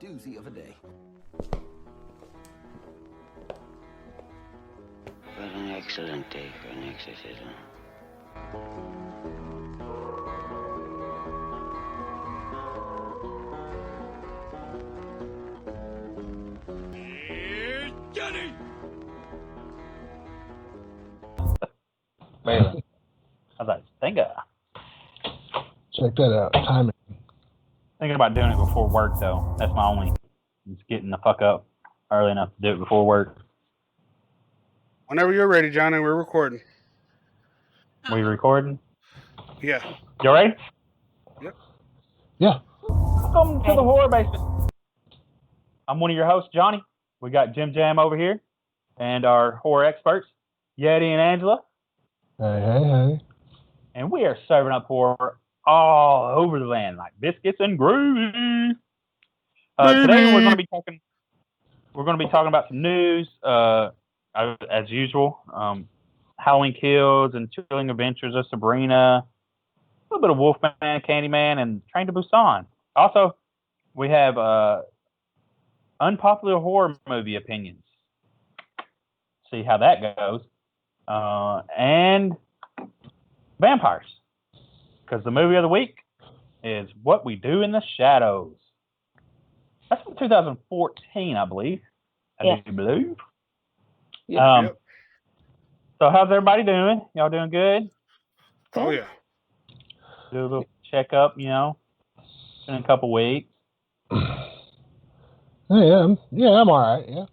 doozy of a day. What an excellent day for an exorcism. Johnny! Man, how's that stinger? Check that out. Timing. Thinking about doing it before work, though. That's my only. Just getting the fuck up early enough to do it before work. Whenever you're ready, Johnny, we're recording. We recording? Yeah. You ready? Yep. Yeah. Welcome to the Horror Basement. I'm one of your hosts, Johnny. We got Jim Jam over here, and our horror experts, Yeti and Angela. Hey. And we are serving up horror all over the land, like biscuits and gravy. Today we're going to be talking. We're going to be talking about some news, as usual. Halloween Kills and Chilling Adventures of Sabrina. A little bit of Wolfman, Candyman, and Train to Busan. Also, we have unpopular horror movie opinions. See how that goes. And vampires. Because the movie of the week is What We Do in the Shadows. That's from 2014, I believe. I do believe. Yep. So how's everybody doing? Y'all doing good? Oh, yeah. Do a little checkup, you know. It's been a couple weeks. I'm all right. Yeah.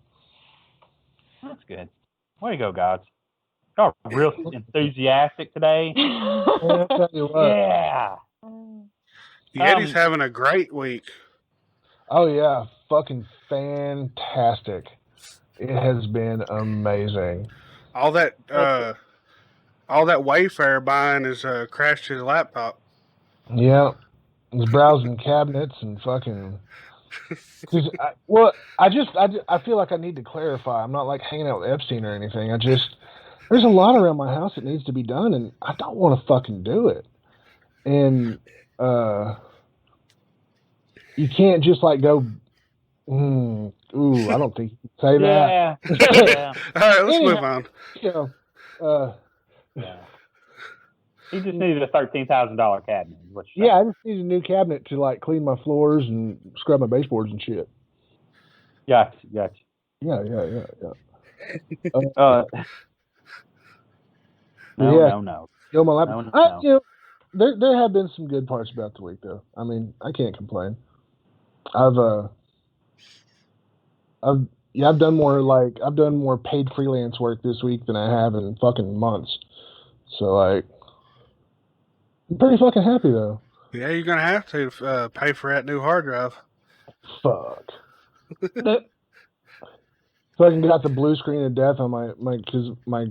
That's good. Way to go, guys. Y'all are real enthusiastic today. I'll tell you what. Yeah. Yeti's having a great week. Oh yeah, fucking fantastic. It has been amazing. All that Wayfair buying has crashed his laptop. Yeah. I was browsing cabinets and fucking. I feel like I need to clarify. I'm not like hanging out with Epstein or anything. There's a lot around my house that needs to be done, and I don't want to fucking do it. And you can't just like go. I don't think you can say that. Yeah. All right, let's move on. You know, Yeah. He just needed a $13,000 cabinet. I just need a new cabinet to like clean my floors and scrub my baseboards and shit. Gotcha. Yeah. No. Yo, my laptop. No. You know, there have been some good parts about the week, though. I mean, I can't complain. I've done more paid freelance work this week than I have in fucking months. So like, I'm pretty fucking happy though. Yeah, you're gonna have to pay for that new hard drive. Fuck. Fucking got the blue screen of death on my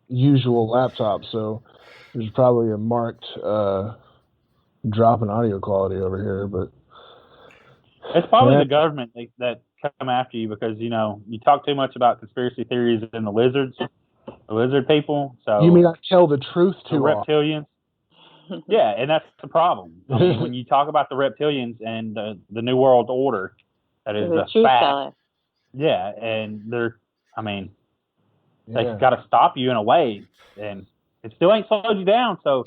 usual laptop, so there's probably a marked drop in audio quality over here, but it's probably the government that come after you because you talk too much about conspiracy theories and the lizard people. So you mean I tell the truth to reptilians? Yeah, and that's the problem. I mean, when you talk about the reptilians and the New World Order, that is a fact. Yeah, and they got to stop you in a way, and it still ain't slowed you down. So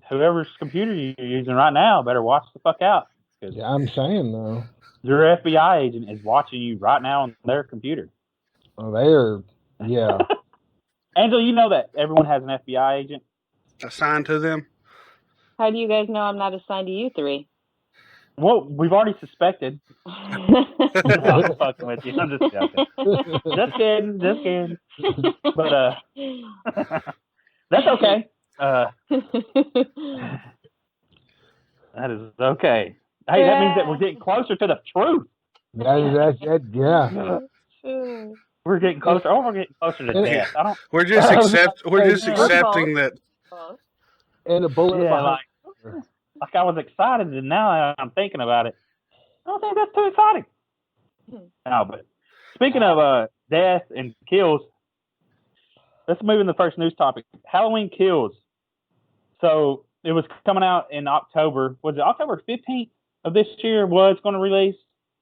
whoever's computer you're using right now better watch the fuck out. Yeah, I'm saying though. Your FBI agent is watching you right now on their computer. Oh, they are. Yeah. Angela, you know that everyone has an FBI agent assigned to them. How do you guys know I'm not assigned to you three? Well, we've already suspected. I'm fucking with you. I'm just joking. Just kidding. But that's okay. That is okay. Hey, that means that we're getting closer to the truth. Yeah. We're getting closer. Oh, we're getting closer to death. We're just accepting that. And a bullet. Yeah, like I was excited, and now I'm thinking about it. I don't think that's too exciting. No, but speaking of death and kills, let's move in the first news topic. Halloween Kills. So it was coming out in October. Was it October 15th of this year was going to release?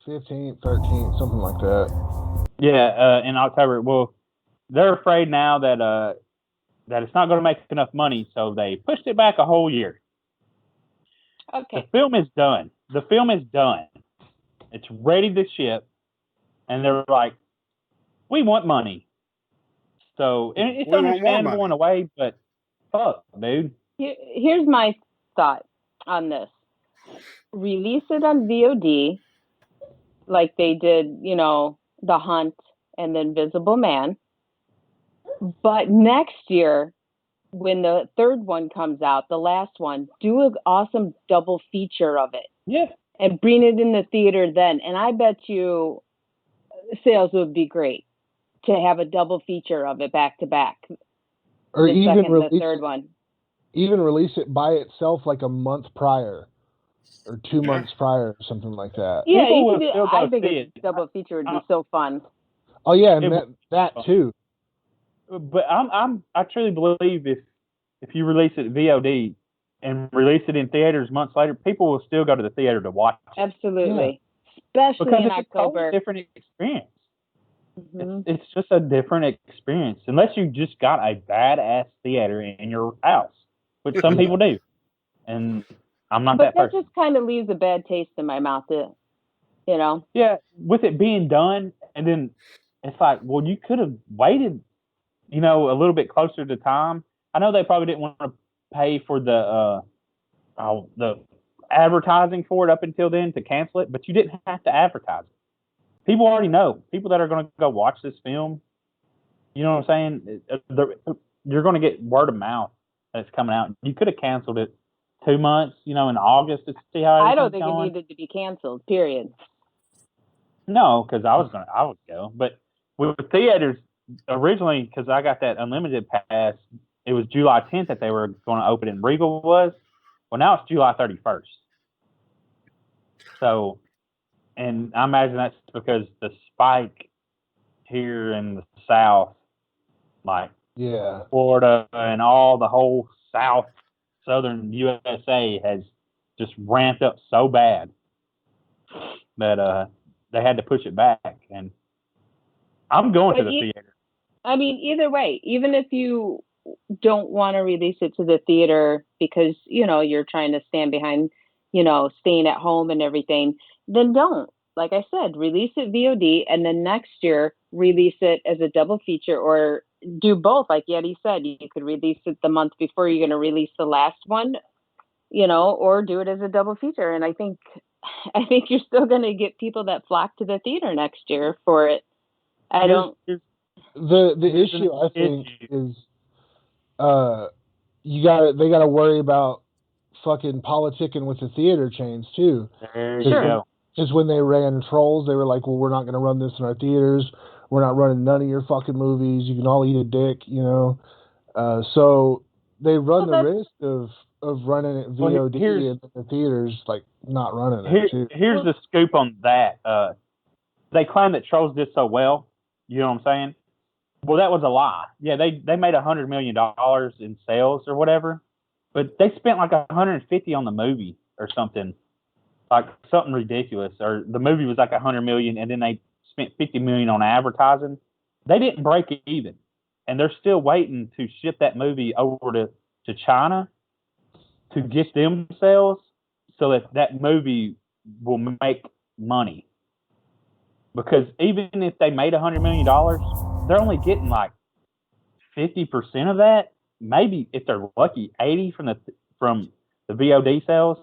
15th, 13th, something like that. Yeah, in October. Well, they're afraid now that that it's not going to make enough money, so they pushed it back a whole year. Okay. The film is done. The film is done. It's ready to ship, and they're like, we want money. So it's We want more understandable money. in a way, but fuck, dude. Here's my thought on this. Release it on VOD, like they did, The Hunt and The Invisible Man. But next year, when the third one comes out, the last one, do an awesome double feature of it. Yeah. And bring it in the theater then. And I bet you sales would be great to have a double feature of it back to back. Or the even second, release the third one. Even release it by itself like a month prior. Or 2 months prior, or something like that. Yeah, People you will can do, still go I think see a it. double feature would be so fun. Oh yeah, and that too. But I truly believe if you release it VOD and release it in theaters months later, people will still go to the theater to watch it. Absolutely. Yeah. Especially because in it's October. a totally different experience. Mm-hmm. It's just a different experience. Unless you just got a badass theater in your house, which some people do. And I'm not that person. But that just kind of leaves a bad taste in my mouth, Yeah, with it being done, and then it's like, well, you could have waited, a little bit closer to time. I know they probably didn't want to pay for the advertising for it up until then to cancel it, but you didn't have to advertise it. People already know. People that are going to go watch this film, you know what I'm saying? You're going to get word of mouth that it's coming out. You could have canceled it 2 months, in August to see how I don't think going. it needed to be canceled, period. No, because I would go. But with theaters, originally, because I got that unlimited pass, it was July 10th that they were going to open in Regal was. Well, now it's July 31st. So, and I imagine that's because the spike here in the South, like Florida and all the whole southern USA has just ramped up so bad that they had to push it back. And I'm going to the theater. I mean, either way, even if you don't want to release it to the theater because, you're trying to stand behind, staying at home and everything, then don't. Like I said, release it VOD and then next year release it as a double feature or do both. Like Yeti said, you could release it the month before you're going to release the last one, or do it as a double feature. And I think you're still going to get people that flock to the theater next year for it. The issue I think is they gotta worry about fucking politicking with the theater chains too. There you go. Because when they ran Trolls, they were like, well, we're not gonna run this in our theaters. We're not running none of your fucking movies. You can all eat a dick, So they run the risk of running it VOD in the theaters, like not running it too. Here's the scoop on that. They claim that Trolls did so well. You know what I'm saying? Well, that was a lie. Yeah, they made $100 million in sales or whatever, but they spent like $150 on the movie or something, like something ridiculous. Or the movie was like $100 million, and then they spent $50 million on advertising. They didn't break even, and they're still waiting to ship that movie over to China to get them sales, so that movie will make money. Because even if they made $100 million, they're only getting like 50% of that. Maybe if they're lucky, 80 from the VOD sales.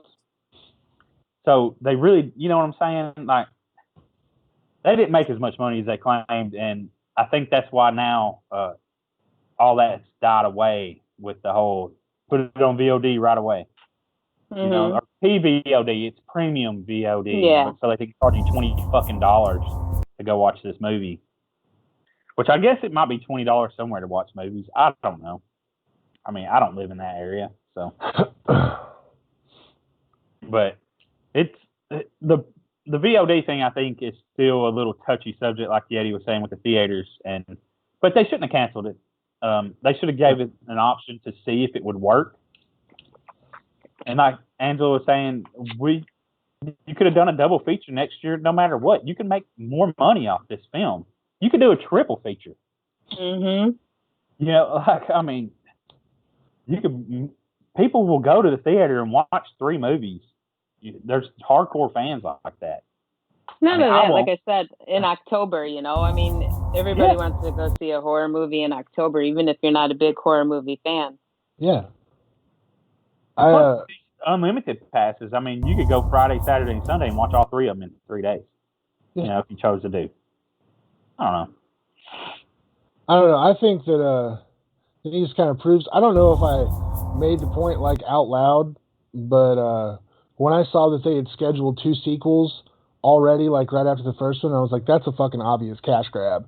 So they really, you know what I'm saying? Like they didn't make as much money as they claimed, and I think that's why now all that's died away with the whole put it on VOD right away. Mm-hmm. Or PVOD, it's premium VOD. Yeah. So they can charge you $20 to go watch this movie. Which I guess it might be $20 somewhere to watch movies. I don't know. I mean, I don't live in that area, so. But it's the VOD thing. I think is still a little touchy subject, like Yeti was saying with the theaters, but they shouldn't have canceled it. They should have gave it an option to see if it would work. And like Angela was saying, You could have done a double feature next year, no matter what. You can make more money off this film. You could do a triple feature. Mm-hmm. You know, like, I mean, people will go to the theater and watch 3 movies. There's hardcore fans like that. None of that, like I said, in October, you know. I mean, everybody wants to go see a horror movie in October, even if you're not a big horror movie fan. Yeah. Unlimited passes. I mean, you could go Friday, Saturday, and Sunday and watch all 3 of them in 3 days. Yeah. You know, if you chose to do. I don't know. I think that he just kind of proves. I don't know if I made the point like out loud, but when I saw that they had scheduled 2 sequels already, like right after the first one, I was like, that's a fucking obvious cash grab.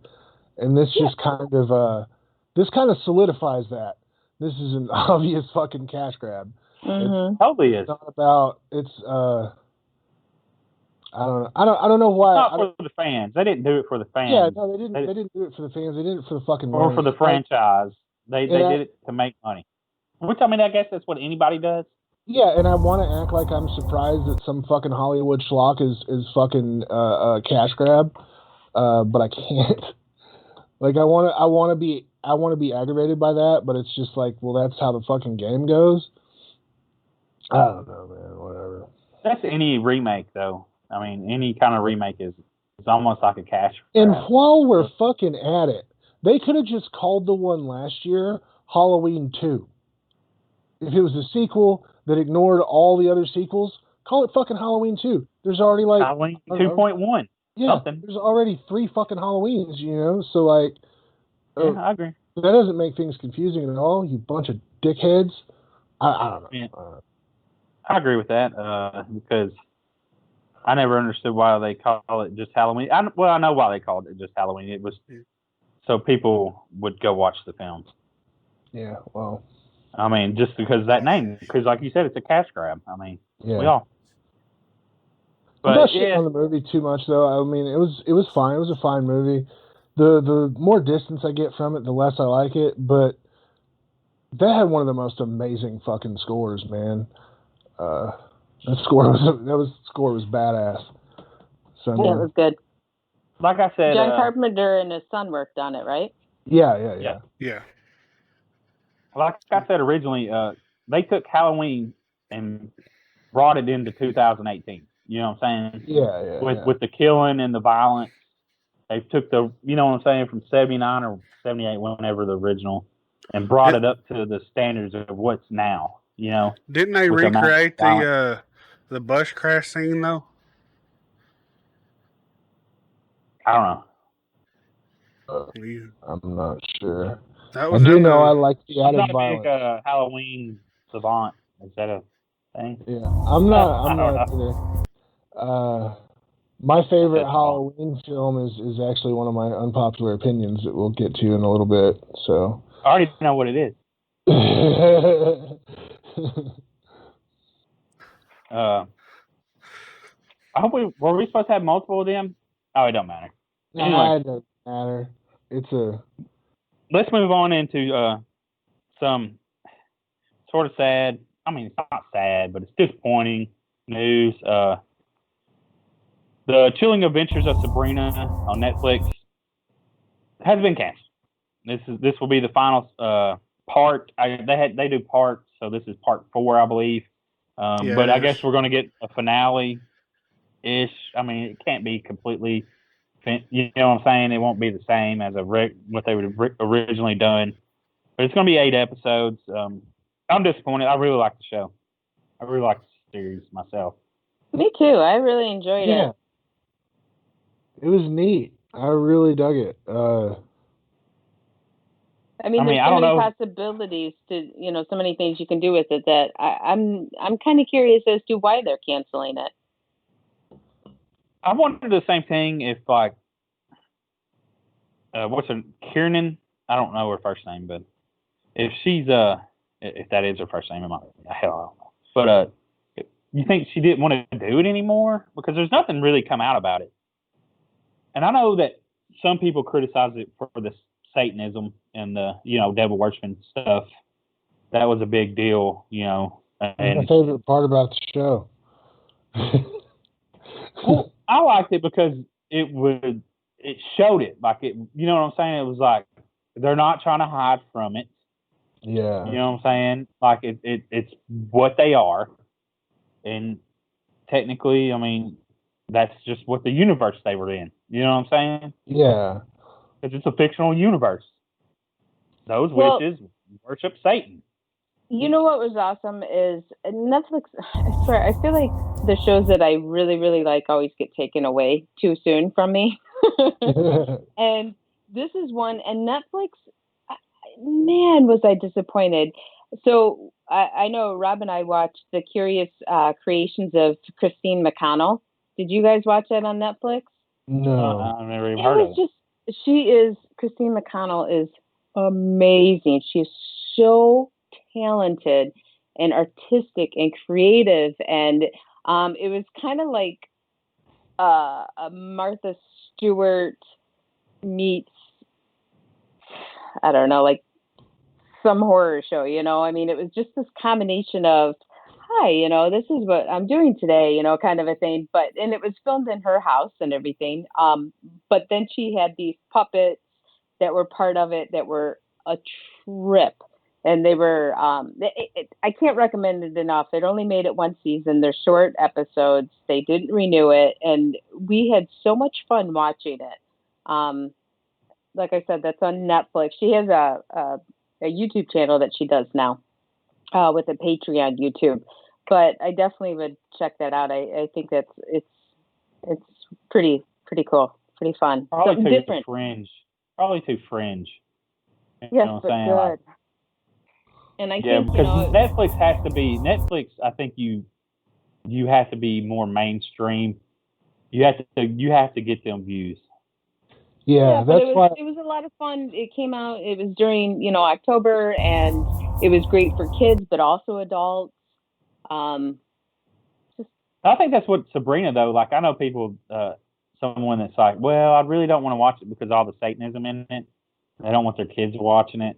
And this just kind of solidifies that. This is an obvious fucking cash grab. Mm-hmm. It totally is. It's not about, I don't know why. It's not for the fans. They didn't do it for the fans. Yeah, no, they didn't do it for the fans. They did it for the fucking or money. for the franchise. They did it to make money. Which, I mean, I guess that's what anybody does. Yeah, and I want to act like I'm surprised that some fucking Hollywood schlock is fucking a cash grab, but I can't. Like, I want to be aggravated by that, but it's just like, well, that's how the fucking game goes. I don't know, man. Whatever. That's any remake, though. I mean, any kind of remake is almost like a cash grab. And while we're fucking at it, they could have just called the one last year Halloween 2. If it was a sequel that ignored all the other sequels, call it fucking Halloween 2. There's already like Halloween 2.1. Yeah, something. There's already 3 fucking Halloweens, you know. So like, yeah, I agree. That doesn't make things confusing at all. You bunch of dickheads. I don't know. Yeah. I agree with that because I never understood why they call it just Halloween. I know why they called it just Halloween. It was so people would go watch the film. Yeah, well. I mean, just because of that name. Because like you said, it's a cash grab. I mean, we all. But, I'm not shitting on the movie too much, though. I mean, it was fine. It was a fine movie. The more distance I get from it, the less I like it. But that had one of the most amazing fucking scores, man. That score was badass. So, yeah, it was good. Like I said, John Carpenter and his son worked on it, right? Yeah. Like I said originally, they took Halloween and brought it into 2018. You know what I'm saying? Yeah. With the killing and the violence, they took you know what I'm saying, from 79 or 78, whenever the original, and brought it up to the standards of what's now. You know? Didn't they recreate the bus crash scene though? I don't know. I'm not sure. That was I do know I like the added violence. I'm not a big Halloween savant. Is that a thing? Yeah, I'm not either. My favorite Halloween film is actually one of my unpopular opinions that we'll get to in a little bit. So I already know what it is. I hope were we supposed to have multiple of them? Oh, it don't matter. Anyway, it doesn't matter. Let's move on into some sort of sad. I mean, it's not sad, but it's disappointing news. The Chilling Adventures of Sabrina on Netflix has been canceled. This will be the final part. They do parts, so this is part 4, I believe. But I guess we're going to get a finale-ish. I mean, it can't be completely. You know what I'm saying? It won't be the same as what they would have originally done. But it's going to be 8 episodes. I'm disappointed. I really like the show. I really like the series myself. Me too. I really enjoyed it. It was neat. I really dug it. I mean, there's so many possibilities to, so many things you can do with it that I'm kind of curious as to why they're canceling it. I wondered the same thing if, like, what's her, Kiernan? I don't know her first name, but if she's, if that is her first name, hell, I don't know. But you think she didn't want to do it anymore? Because there's nothing really come out about it. And I know that some people criticize it for the Satanism and the, devil worshiping stuff. That was a big deal, And my favorite part about the show. Well, I liked it because it showed it. Like, it, you know what I'm saying? It was like, they're not trying to hide from it. Yeah. You know what I'm saying? Like, it's what they are. And technically, I mean, that's just what the universe they were in. You know what I'm saying? Yeah. Because it's a fictional universe. Those witches worship Satan. You know what was awesome is Netflix. I swear, I feel like the shows that I really, really like always get taken away too soon from me. And this is one. And Netflix, man, was I disappointed. So I know Rob and I watched The Curious Creations of Christine Mcconnell. Did you guys watch that on Netflix? No. I've never even heard of it. Christine McConnell is amazing. She is so talented and artistic and creative. And it was kind of like a Martha Stewart meets, I don't know, like some horror show, you know? I mean, it was just this combination of, hi, you know, this is what I'm doing today, you know, kind of a thing. And it was filmed in her house and everything. But then she had these puppets that were part of it that were a trip. And they were, I can't recommend it enough. It only made it one season. They're short episodes. They didn't renew it. And we had so much fun watching it. Like I said, that's on Netflix. She has a YouTube channel that she does now with a Patreon YouTube. But I definitely would check that out. I think it's pretty cool, pretty fun. Probably Something too different. fringe. Probably too fringe. You Yes, know what but I'm saying? good. Like, And I yeah, think, because Netflix has to be Netflix. I think you have to be more mainstream. You have to get them views. Yeah, but that's it was a lot of fun. It came out. It was during October, and it was great for kids, but also adults. I think that's what Sabrina, though. Like, I know people, someone that's like, well, I really don't want to watch it because of all the Satanism in it. They don't want their kids watching it.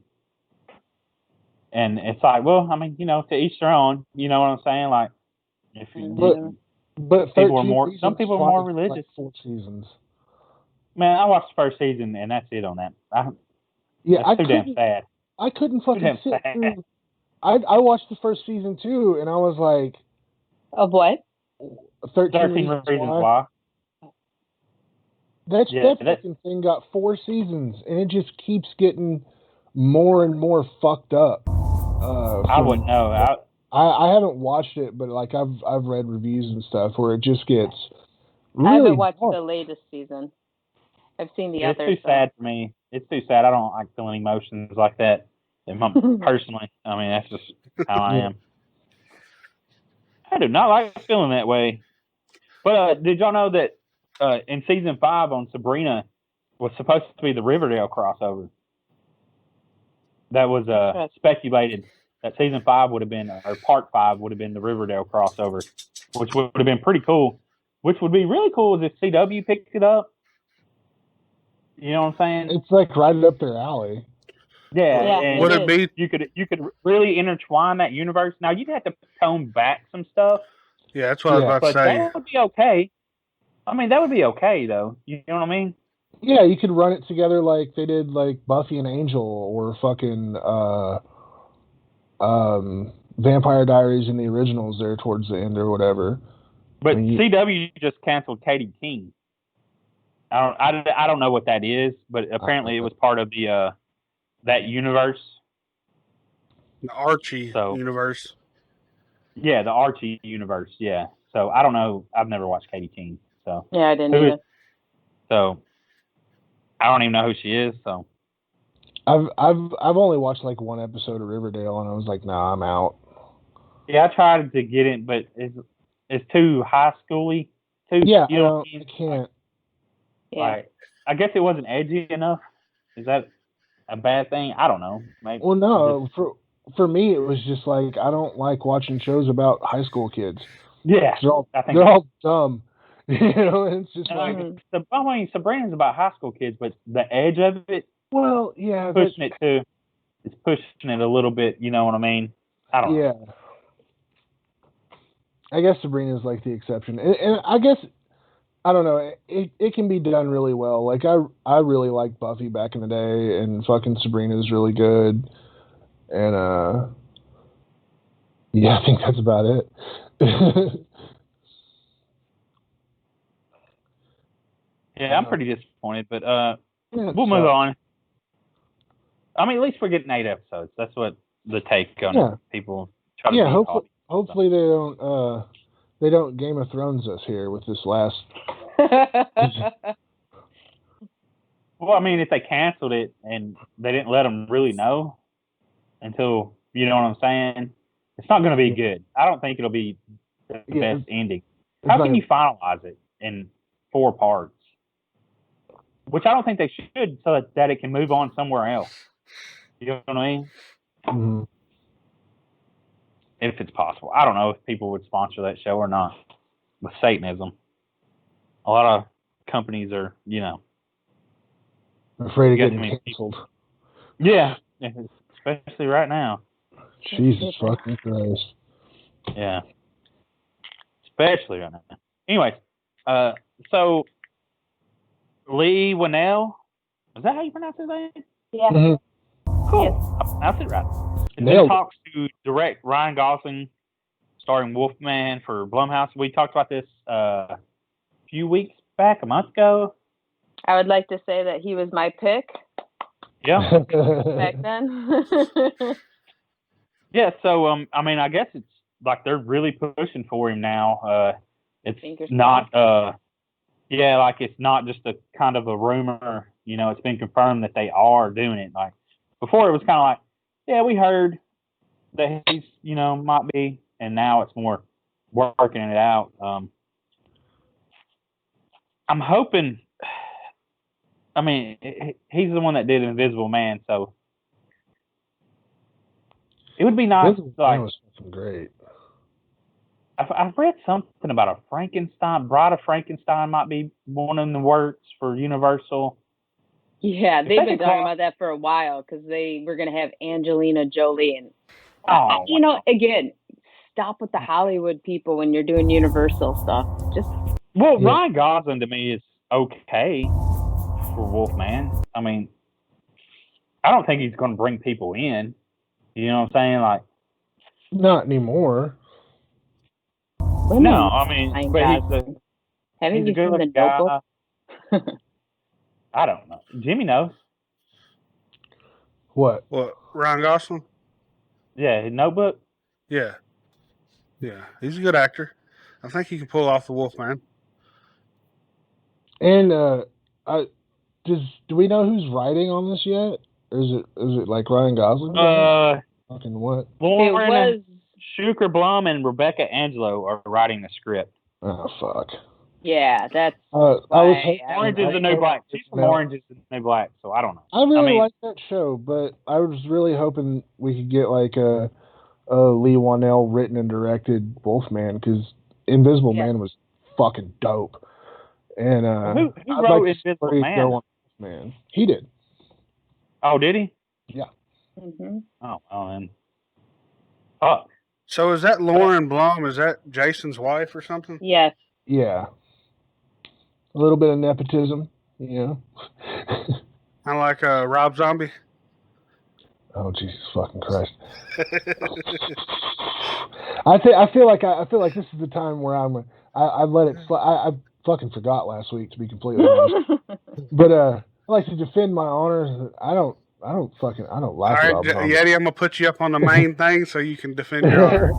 And it's like, well, I mean, to each their own. You know what I'm saying? Like, if but people are more, some people are more religious. Like 4 seasons. Man, I watched the first season, and that's it on that. Yeah, too damn sad. I couldn't fucking sit through. I watched the first season too, and I was like, of what? 13 Reasons Why. That fucking thing got 4 seasons, and it just keeps getting more and more fucked up. I wouldn't know. I haven't watched it, but like I've read reviews and stuff where it just gets really I haven't watched dark. the latest season. I've seen the others. It's too sad for me. It's too sad. I don't like feeling emotions like that. Personally, I mean, that's just how I am. I do not like feeling that way. But did y'all know that in season 5 on Sabrina was supposed to be the Riverdale crossover? That was speculated that season 5 would have been, or part 5 would have been the Riverdale crossover, which would have been pretty cool. Which would be really cool is if CW picked it up. You know what I'm saying? It's like right up their alley. Yeah, and would it be? You could really intertwine that universe. Now you'd have to tone back some stuff. Yeah, that's what I was about to But say. that would be okay. I mean, that would be okay though. You know what I mean? Yeah, you could run it together like they did like Buffy and Angel or fucking Vampire Diaries in the originals there towards the end or whatever. But CW just canceled Katie King. I don't know what that is, but apparently it was part of the that universe. The Archie universe. Yeah, the Archie universe. Yeah. So I don't know. I've never watched Katie King. So yeah, I didn't either. So I don't even know who she is. So I've only watched like 1 episode of Riverdale, and I was like, nah, I'm out. Yeah, I tried to get it, but it's too high schooly. Yeah, you know I can't. Like, I guess it wasn't edgy enough. Is that a bad thing? I don't know. Maybe. Well, no. For me, it was just like I don't like watching shows about high school kids. Yeah, they're all dumb. You know, and it's just like. I mean, Sabrina's about high school kids, but the edge of it. Well, yeah, pushing it too. It's pushing it a little bit. You know what I mean? I don't know. Yeah. I guess Sabrina's like the exception, and I guess I don't know. It can be done really well. Like I really liked Buffy back in the day, and fucking Sabrina is really good. And yeah, I think that's about it. Yeah, I'm pretty disappointed, but Yeah, we'll move on. I mean, at least we're getting 8 episodes. That's what the take on it. People try to be hopefully they don't Game of Thrones us here with this last. Well, I mean, if they canceled it and they didn't let them really know until, you know what I'm saying, it's not going to be good. I don't think it'll be the best ending. How can you finalize it in 4 parts? Which I don't think they should, so that it can move on somewhere else. You know what I mean? Mm-hmm. If it's possible. I don't know if people would sponsor that show or not. With Satanism, a lot of companies are, afraid of getting canceled. Yeah, especially right now. Jesus fucking Christ. Yeah. Especially right now. Anyways, so Leigh Whannell, is that how you pronounce his name? Yeah. Mm-hmm. Cool. Yes. I pronounced it right. And Nailed then talks to direct Ryan Gosling, starring Wolfman for Blumhouse. We talked about this a few weeks back, a month ago. I would like to say that he was my pick. Yeah. Back then. Yeah, so I mean, I guess it's like they're really pushing for him now. It's not like it's not just a kind of a rumor, it's been confirmed that they are doing it. Like before it was kind of like, yeah, we heard that he's, might be, and now it's more working it out. I'm hoping, I mean, he's the one that did Invisible Man, so it would be nice. That was fucking great. I've read something about a Frankenstein, Bride of Frankenstein might be one in the works for Universal. Yeah, they've been talking about that for a while because they were going to have Angelina Jolie and, again, stop with the Hollywood people when you're doing Universal stuff. Ryan Gosling to me is okay for Wolfman. I mean, I don't think he's going to bring people in. You know what I'm saying? Like, not anymore. No, I mean, but he's a good guy. I don't know. Jimmy knows. What? Ryan Gosling? Yeah, his Notebook? Yeah. Yeah, he's a good actor. I think he can pull off the Wolfman. And do we know who's writing on this yet? Or is it like Ryan Gosling? Fucking what? Lauren Schuker Blum and Rebecca Angelo are writing the script. Oh fuck. Yeah, that's. Orange is the New Black. She's from Orange is the New Black, so I don't know. I really like that show, but I was really hoping we could get like a Leigh Whannell written and directed Wolfman, because Invisible Man was fucking dope. And who wrote Invisible Man? He did. Oh, did he? Yeah. Mm-hmm. Oh, and fuck. So is that Lauren Blum? Is that Jason's wife or something? Yes. Yeah. A little bit of nepotism, Kind of like Rob Zombie. Oh Jesus fucking Christ! I feel like this is the time where I let it slide. I fucking forgot last week, to be completely honest. But I like to defend my honor. I don't like All right, Rob Zombie. Yeti, I'm gonna put you up on the main thing so you can defend your honor.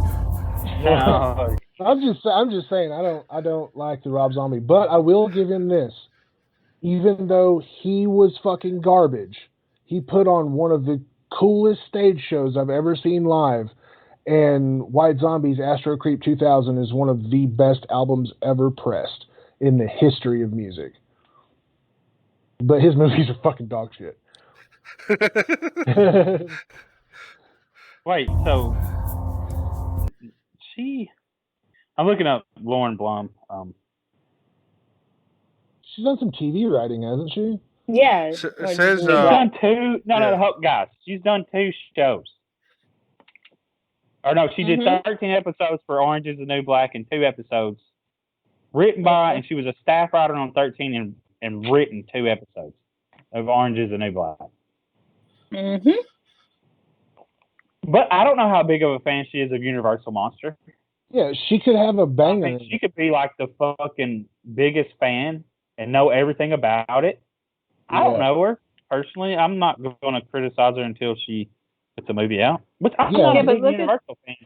No. I'm just saying I don't like the Rob Zombie, but I will give him this. Even though he was fucking garbage, he put on one of the coolest stage shows I've ever seen live, and White Zombie's Astro Creep 2000 is one of the best albums ever pressed in the history of music. But his movies are fucking dog shit. Wait, so I'm looking up Lauren Blum. She's done some TV writing, hasn't she? Yeah. It says she's done 2. No, guys. She's done 2 shows. Or no, she did 13 episodes for Orange is the New Black and 2 episodes Written by, and she was a staff writer on 13 and written 2 episodes of Orange is the New Black. Mm-hmm. But I don't know how big of a fan she is of Universal Monster. Yeah, she could have a banger. I mean, she could be like the fucking biggest fan and know everything about it. I don't know her personally. I'm not going to criticize her until she puts a movie out. But I'm not a big Universal fan,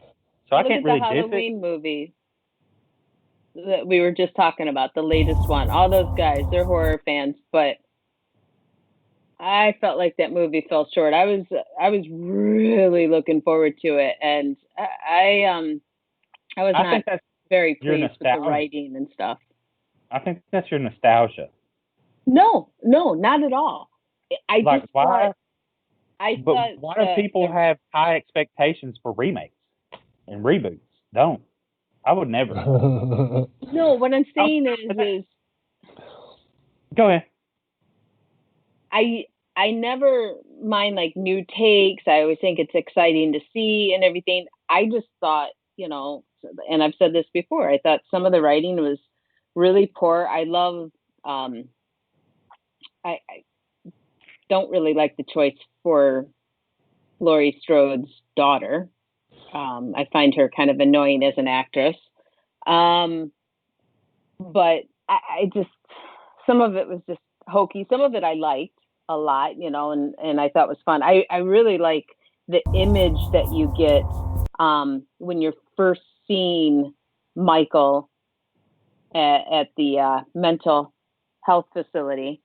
so I can't really diss it. Look at the Halloween movies that we were just talking about, the latest one. All those guys, they're horror fans, but I felt like that movie fell short. I was really looking forward to it, and I was not very pleased with the writing and stuff. I think that's your nostalgia. No, not at all. Why do people have high expectations for remakes and reboots? Don't. I would never. No, what I'm saying is go ahead. I never mind like new takes. I always think it's exciting to see and everything. I just thought, and I've said this before, I thought some of the writing was really poor. I love, I don't really like the choice for Laurie Strode's daughter. I find her kind of annoying as an actress. But I just, some of it was just hokey. Some of it I liked a lot, and I thought was fun. I really like the image that you get when you're first seeing Michael at the mental health facility,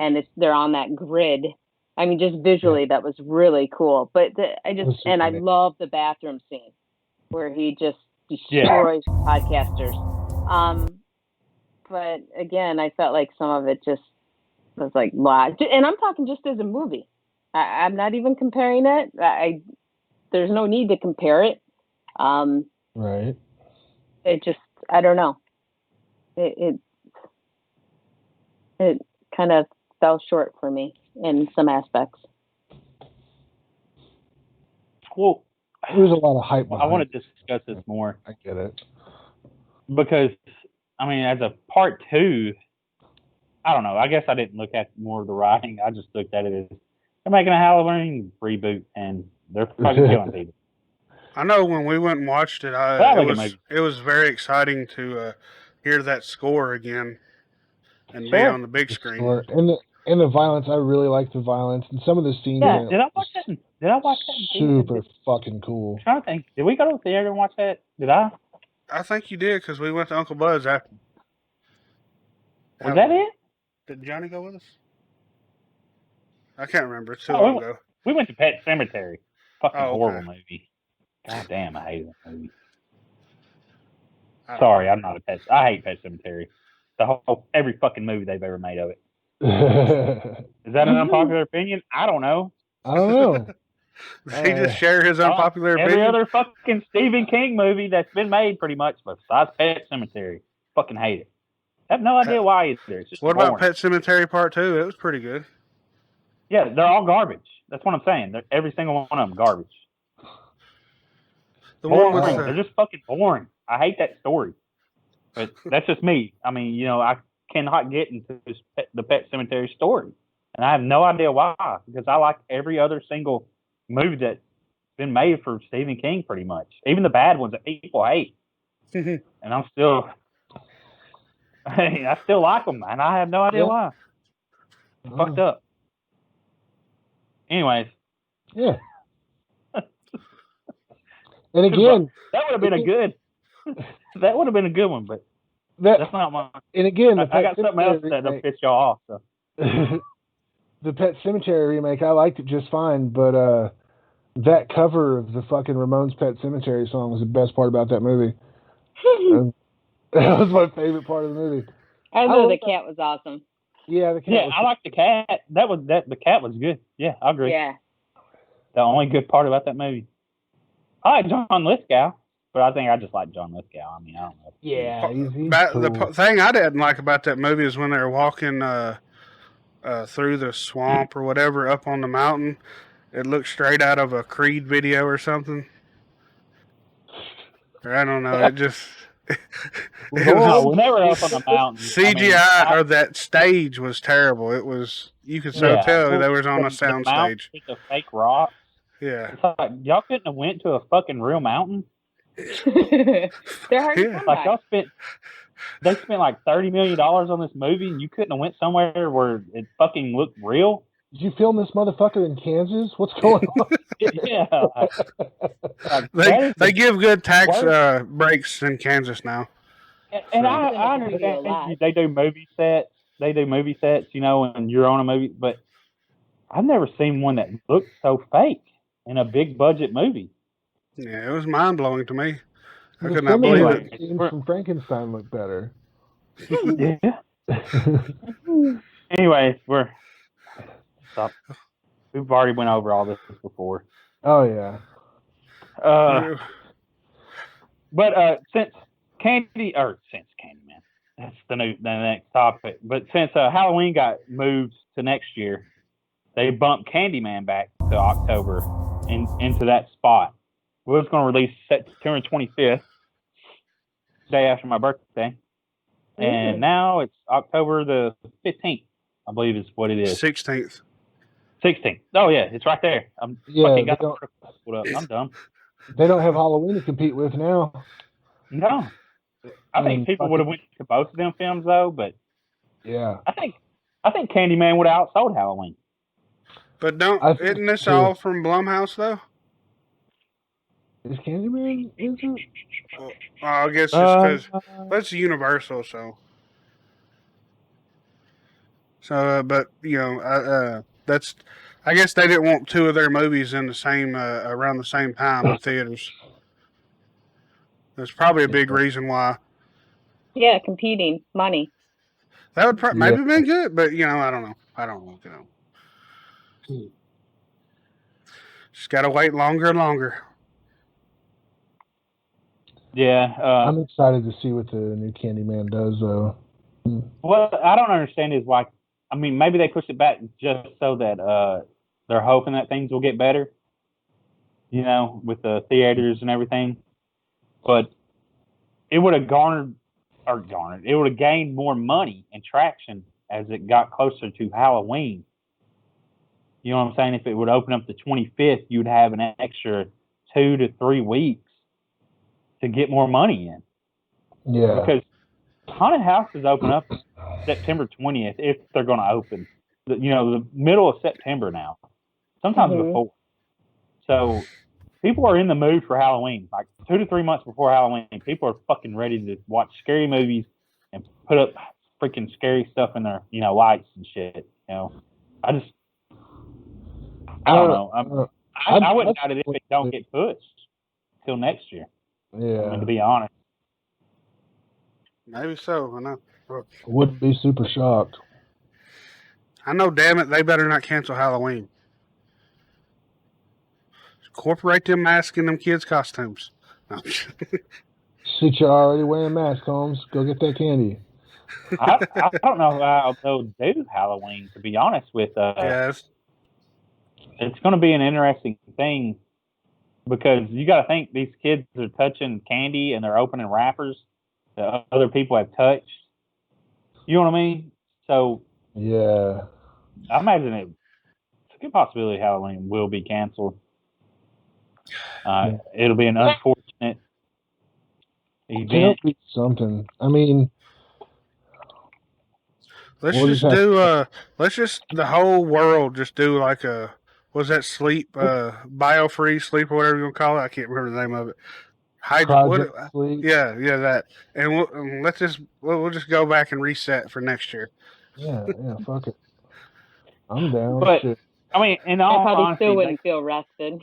and they're on that grid. I mean, just visually, that was really cool. But I love the bathroom scene where he just destroys podcasters. But again, I felt like some of it just was like lost. And I'm talking just as a movie. I'm not even comparing it. There's no need to compare it. Right. It just, I don't know. It kind of fell short for me in some aspects. Well, there's a lot of hype. I want to discuss this more. I get it. Because, I mean, as a part 2, I don't know. I guess I didn't look at more of the writing. I just looked at it as they're making a Halloween reboot and they're fucking killing people. I know when we went and watched it, it was very exciting to hear that score again and be on the big screen. And the violence, I really like the violence and some of the scenes. Yeah, did I watch that? Super fucking cool. I'm trying to think. Did we go to the theater and watch that? Did I? I think you did because we went to Uncle Bud's after. Was that it? Did Johnny go with us? I can't remember. It's too long ago. We went to Pet Sematary. Fucking horrible movie. God damn, I hate that movie. Sorry, I'm not a pet. I hate Pet Sematary. Every fucking movie they've ever made of it. Is that an unpopular opinion? I don't know. He just share his unpopular opinion. Every other fucking Stephen King movie that's been made, pretty much, besides Pet Sematary, fucking hate it. I have no idea why either. It's just what boring. about Pet Sematary Part 2? It was pretty good. Yeah, they're all garbage. That's what I'm saying. Every single one of them garbage. They're just fucking boring. I hate that story. But that's just me. I mean, I cannot get into the Pet Sematary story. And I have no idea why. Because I like every other single movie that's been made for Stephen King, pretty much. Even the bad ones that people hate. And I'm still... I still like them, and I have no idea why. It's fucked up. Anyways. Yeah. And again... That would have been a good... That would have been a good one, but that's not my... And again... I got something else that'll piss y'all off, so... The Pet Sematary remake, I liked it just fine, but that cover of the fucking Ramones Pet Sematary song was the best part about that movie. That was my favorite part of the movie. I know the cat was awesome. Yeah, the cat. Yeah, I like the cat. The cat was good. Yeah, I agree. Yeah. The only good part about that movie. I like John Lithgow, but I think I just like John Lithgow. I mean, I don't know. Yeah, he's cool. The thing I didn't like about that movie is when they were walking through the swamp or whatever up on the mountain. It looked straight out of a Creed video or something. Or I don't know. when they were up on the mountain, CGI or that stage was terrible. It was, you could so tell they was on a sound stage. With the fake rocks. Yeah. It's like, y'all couldn't have went to a fucking real mountain. They're hard to come by. They spent like $30 million on this movie, and you couldn't have went somewhere where it fucking looked real. Did you film this motherfucker in Kansas? What's going on? Yeah. They give good tax breaks in Kansas now. And I understand they do movie sets. And you're on a movie, but I've never seen one that looked so fake in a big budget movie. Yeah, it was mind blowing to me. I could not believe it. Scenes from Frankenstein look better. Yeah. Anyway, we've already went over all this before. Oh yeah. But since Candyman, that's the next topic. But since Halloween got moved to next year, they bumped Candyman back to October into that spot. We was going to release September 25th, day after my birthday, and now it's October the 15th, I believe is what it is. 16th. 16th. Oh yeah, it's right there. I'm dumb. They don't have Halloween to compete with now. No, I think people would have went to both of them films though, but yeah, I think Candyman would have outsold Halloween. But isn't this all from Blumhouse though? Is Candyman? Is it? Well, I guess just because that's Universal, so. But that's. I guess they didn't want two of their movies in the same around the same time in theaters. That's probably a big reason why. Yeah, competing money. That would maybe been good, but I don't know. Just gotta wait longer and longer. Yeah, I'm excited to see what the new Candyman does, though. What I don't understand is why. I mean, maybe they pushed it back just so that they're hoping that things will get better. With the theaters and everything. But it would have it would have gained more money and traction as it got closer to Halloween. You know what I'm saying? If it would open up the 25th, you'd have an extra 2 to 3 weeks to get more money in. Yeah. Because haunted houses open up September 20th if they're going to open. The middle of September now. Sometimes before. So people are in the mood for Halloween. Like 2 to 3 months before Halloween, people are fucking ready to watch scary movies and put up freaking scary stuff in their, lights and shit. I don't know. I wouldn't doubt it if it don't get pushed till next year. Yeah. To be honest. Maybe so. I know. Wouldn't be super shocked. I know. Damn it! They better not cancel Halloween. Incorporate them masks in them kids' costumes. No. Shit, you're already wearing masks, Holmes. Go get that candy. I don't know how they'll do Halloween, to be honest with yes. It's going to be an interesting thing because you got to think these kids are touching candy and they're opening wrappers that other people have touched. You know what I mean? So yeah, I imagine it's a good possibility Halloween will be canceled. It'll be an unfortunate event. Something. I mean, let's the whole world just do like was that sleep, bio-free sleep or whatever you want to call it? I can't remember the name of it. Sleep. Yeah, that. And we'll just go back and reset for next year. Yeah, fuck it. I'm down. But shit. I mean, in all honesty, honesty, still wouldn't feel rested.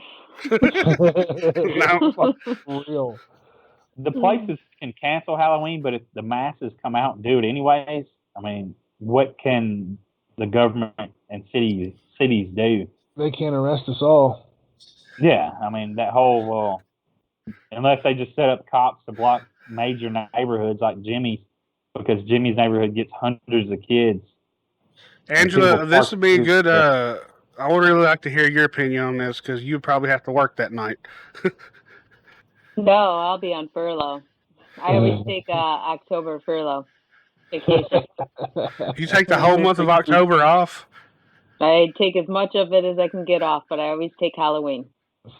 No, for real. The places can cancel Halloween, but if the masses come out and do it anyways, I mean, what can the government and cities do? They can't arrest us all. Yeah, I mean, that whole, unless they just set up cops to block major neighborhoods like Jimmy's, because Jimmy's neighborhood gets hundreds of kids. Angela, this would be a good, I would really like to hear your opinion on this, because you probably have to work that night. No, I'll be on furlough. I always take October furlough vacation. You take the whole month of October off? I take as much of it as I can get off, but I always take Halloween.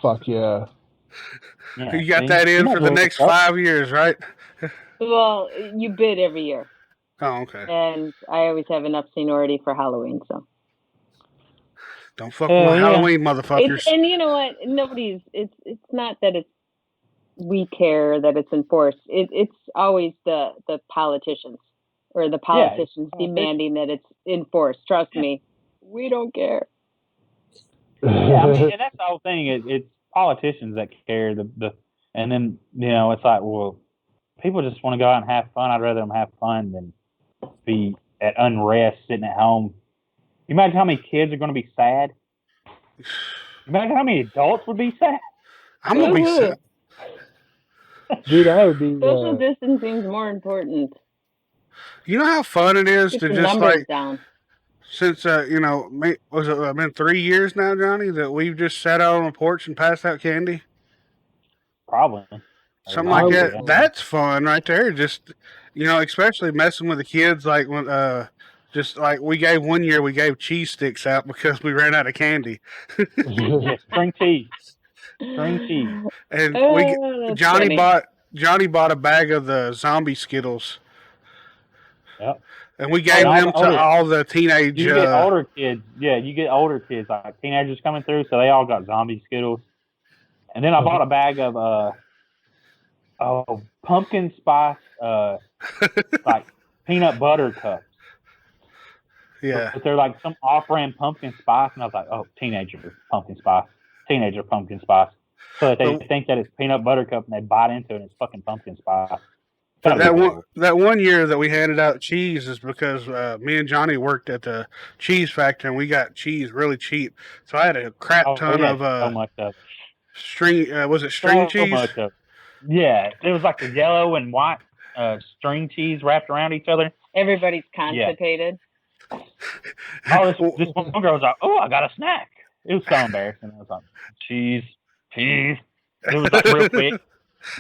Fuck yeah. Yeah, You got see? that You in might for as the well next look up. 5 years, right? Well, you bid every year, Oh, okay. and I always have enough seniority for Halloween. So. Don't fuck with my yeah. Halloween, motherfuckers. And you know what? It's not that we care that it's enforced. It's always the politicians or the politicians demanding that it's enforced. Trust me, we don't care. Yeah, I mean, and that's the whole thing. It's politicians that care. And then it's like, well, people just want to go out and have fun. I'd rather them have fun than be at unrest, sitting at home. You imagine how many kids are going to be sad? Imagine how many adults would be sad? I'm going to be sad. Dude, I would be. Social distancing is more important. You know how fun it is Get to the just numbers like, down. since, was it been 3 years now, Johnny, that we've just sat out on the porch and passed out candy? Probably. Something like that. That's fun right there. Just, especially messing with the kids. Like when, just like we gave cheese sticks out because we ran out of candy. Yeah, string cheese. String cheese. And Johnny bought a bag of the zombie Skittles. Yep. And we gave them to all the teenage. You get older kids. Yeah, you get older kids, like teenagers coming through, so they all got zombie Skittles. And then I bought a bag of pumpkin spice, like peanut butter cups. Yeah. But they're like some off-brand pumpkin spice, and I was like, oh, teenager pumpkin spice. So that they think that it's peanut butter cup, and they bite into it, and it's fucking pumpkin spice. But that one year that we handed out cheese is because me and Johnny worked at the cheese factory, and we got cheese really cheap. So I had a crap ton of so much of string. Was it string cheese? Much of, yeah, it was like the yellow and white string cheese wrapped around each other. Everybody's constipated. Yeah. Oh, this one girl was like, "Oh, I got a snack." It was so embarrassing. I was like, cheese. It was like real quick.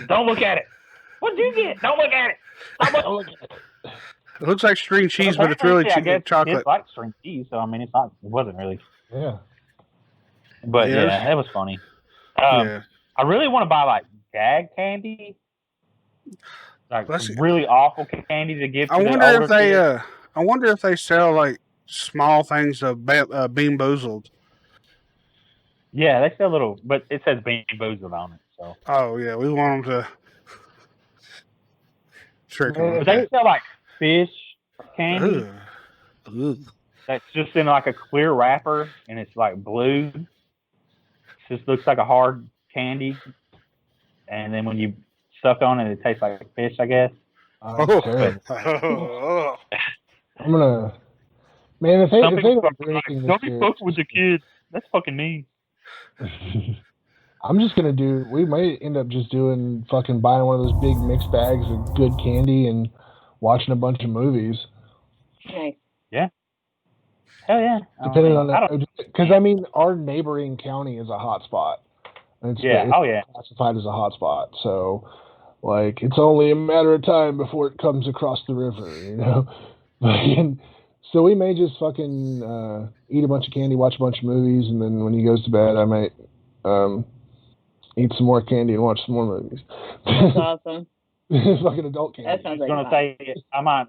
Don't look at it. What did you get? Don't look at it. Don't look at it. It looks like string cheese, but it's really chocolate. Kids like string cheese, so I mean, it wasn't really. Yeah. But yeah, it was funny. I really want to buy like gag candy, like really awful candy to give to the older kids. I wonder if they sell like small things of Bean Boozled. Yeah, they sell little, but it says Bean Boozled on it. So. Oh yeah, we want them to. But they sell like fish candy. Ugh. That's just in like a clear wrapper, and it's like blue. It just looks like a hard candy, and then when you suck on it, it tastes like fish, I guess. I'm gonna, man. If they don't do anything this year, fuck with the kids. That's fucking mean. I'm just gonna do. We might end up just doing fucking buying one of those big mixed bags of good candy and watching a bunch of movies. Nice. Yeah. Hell yeah. Depending on that, because I mean, our neighboring county is a hot spot. It's classified as a hot spot. So, like, it's only a matter of time before it comes across the river, you know. And so we may just fucking eat a bunch of candy, watch a bunch of movies, and then when he goes to bed, I might eat some more candy and watch some more movies. That's awesome. Fucking adult candy. That sounds like fun. I was going to say, I might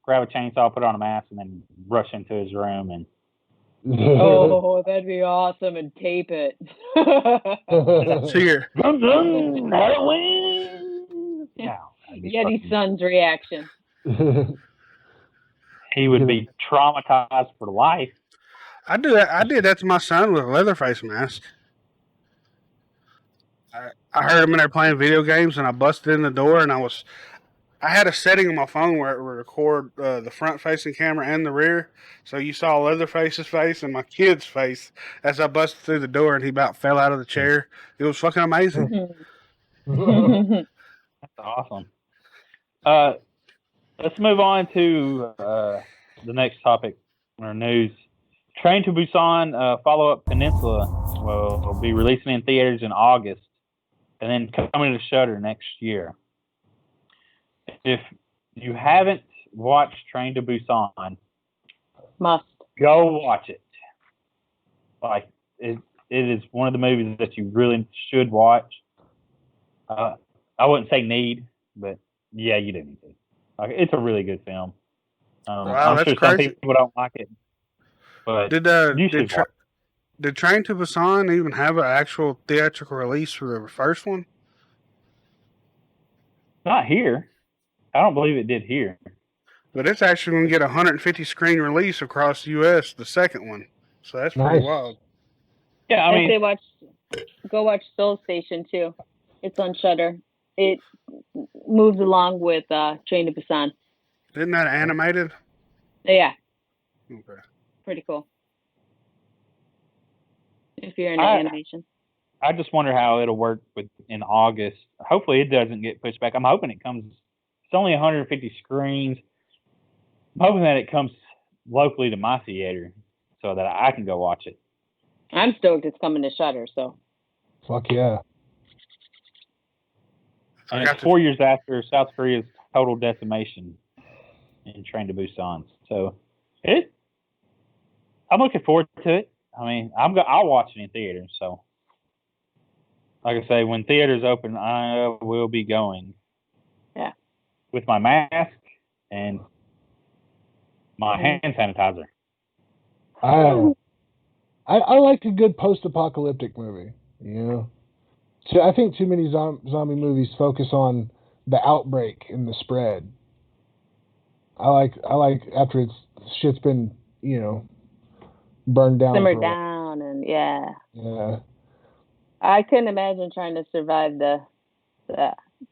grab a chainsaw, put on a mask, and then rush into his room and. Oh, that'd be awesome, and tape it. So you're Halloween. Yeah. Yeti son's reaction. He would be traumatized for life. I did that to my son with a Leatherface mask. I heard him in there playing video games, and I busted in the door, and I had a setting on my phone where it would record the front-facing camera and the rear, so you saw Leatherface's face and my kid's face as I busted through the door, and he about fell out of the chair. It was fucking amazing. That's awesome. Let's move on to the next topic or news. Train to Busan follow-up Peninsula will be releasing in theaters in August, and then coming to Shudder next year. if you haven't watched Train to Busan, Must. go watch it. Like it is one of the movies that you really should watch. I wouldn't say need, but yeah, you do need to. Like, it's a really good film. Wow, I'm that's sure some crazy. people don't like it, but you should watch it. Did Train to Busan even have an actual theatrical release for the first one? Not here. I don't believe it did here. But it's actually going to get a 150 screen release across the U.S. The second one, so that's pretty wild. Yeah, I mean, go watch Soul Station too. It's on Shudder. It moves along with Train to Busan. Isn't that animated? Yeah. Okay. Pretty cool. If you're into animation. I just wonder how it'll work in August. Hopefully it doesn't get pushed back. I'm hoping it comes. It's only 150 screens. I'm hoping that it comes locally to my theater so that I can go watch it. I'm stoked it's coming to Shudder, so. Fuck yeah. And it's 4 years after South Korea's total decimation in Train to Busan. So I'm looking forward to it. I mean, I'll watch it in theaters. So, like I say, when theaters open, I will be going. Yeah. With my mask and my hand sanitizer. I like a good post-apocalyptic movie. You know, so I think too many zombie movies focus on the outbreak and the spread. I like after shit's been burned down. Simmered down and yeah. Yeah. I couldn't imagine trying to survive the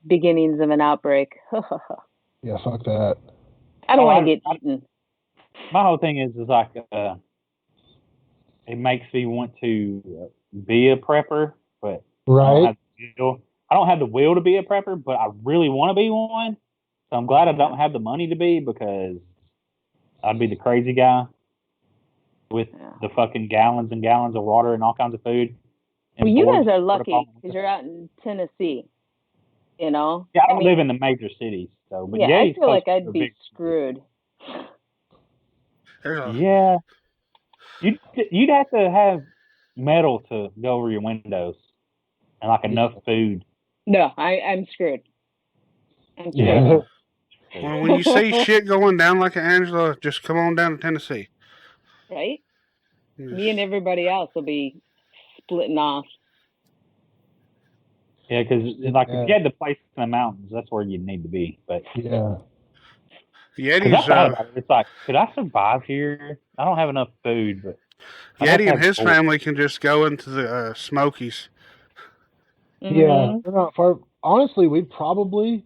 beginnings of an outbreak. Yeah, fuck that. I don't want to get eaten. My whole thing is like it makes me want to be a prepper, but right. I don't have the will to be a prepper, but I really want to be one. So I'm glad I don't have the money to be, because I'd be the crazy guy with the fucking gallons and gallons of water and all kinds of food. Well, you guys are lucky because you're out in Tennessee, you know? Yeah, I don't live in the major cities. So, but yeah, I feel like I'd be screwed. Yeah. You'd have to have metal to go over your windows and like enough food. No, I'm screwed. I'm screwed. Yeah. Well, when you see shit going down like Angela, just come on down to Tennessee. Right? Me and everybody else will be splitting off. Yeah, because if you had the place in the mountains, that's where you need to be. But yeah. Yeti's, it's like, could I survive here? I don't have enough food, but Yeti and his family can just go into the Smokies. Mm-hmm. Yeah, they're not far. Honestly, we would probably,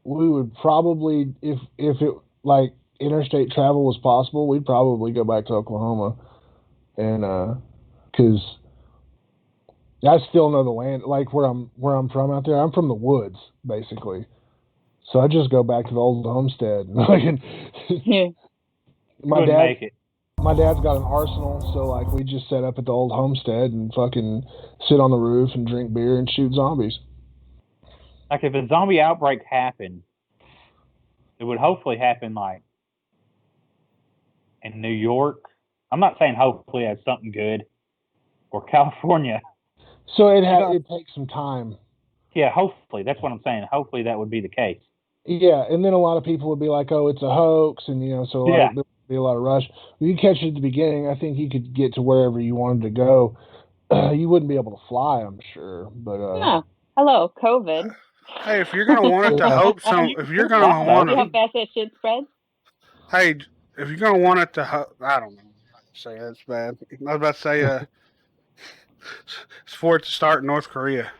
if it like interstate travel was possible, we'd probably go back to Oklahoma, and because I still know the land, like where I'm from out there. I'm from the woods, basically. So I just go back to the old homestead. My dad's got an arsenal, so like we just set up at the old homestead and fucking sit on the roof and drink beer and shoot zombies. Like if a zombie outbreak happened, it would hopefully happen like in New York. I'm not saying hopefully as something good, or California. So it takes some time. Yeah, hopefully. That's what I'm saying. Hopefully that would be the case. Yeah, and then a lot of people would be like, "Oh, it's a hoax," and so there would be a lot of rush. If you catch it at the beginning, I think you could get to wherever you wanted to go. You wouldn't be able to fly, I'm sure, but hello, COVID. Hey, if you're gonna want it to hope if you're gonna want to, how fast that shit spreads. Hey, if you're gonna want it to, I don't know. Say that's bad. I was about to say, it's for it to start in North Korea.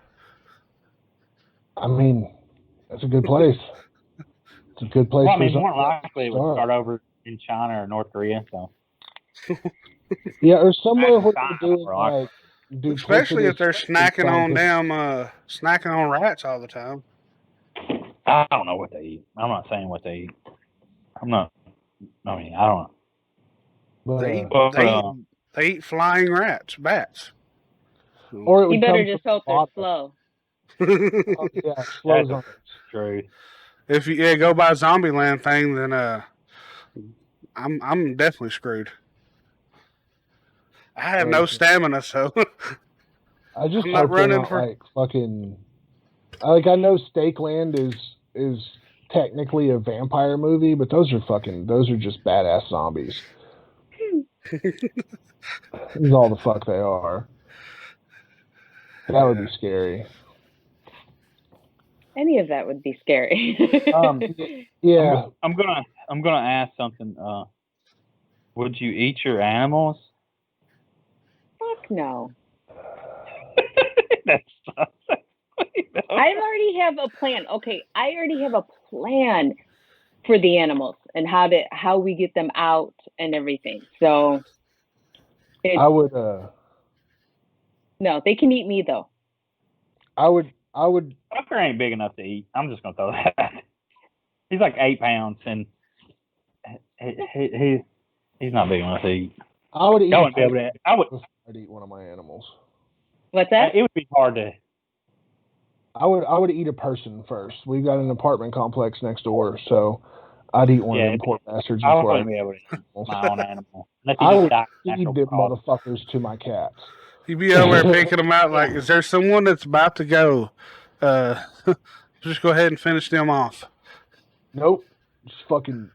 I mean, that's a good place. It's a good place. Well, I mean, more likely it would start over in China or North Korea. So. Yeah, or somewhere where they're doing like. Especially if they're snacking on rats all the time. I don't know what they eat. I'm not saying what they eat. I don't know. But, they eat flying bats. Or you better just hope they're slow. Yeah, slow zombies. True. if you go by Zombieland thing, then I'm definitely screwed. I have no stamina, so I just I'm not hope they're running not for. like fucking. Like I know Stakeland is technically a vampire movie, but those are just badass zombies. Is all the fuck they are. That would be scary. Any of that would be scary. Yeah. I'm gonna ask something. Would you eat your animals? Fuck no. That's I already have a plan. Okay, I already have a plan for the animals and how we get them out and everything. So I would no, they can eat me though. I would Tucker ain't big enough to eat. I'm just gonna throw that out. He's like 8 pounds and he's not big enough to eat. I would eat I would I'd eat one of my animals. What's that? It would be hard to. I would eat a person first. We've got an apartment complex next door, so I'd eat one of them poor bastards I before wouldn't be able to eat my own animal. I would feed them motherfuckers to my cats. You'd be over there picking them out like, is there someone that's about to go? Just go ahead and finish them off. Nope. Just fucking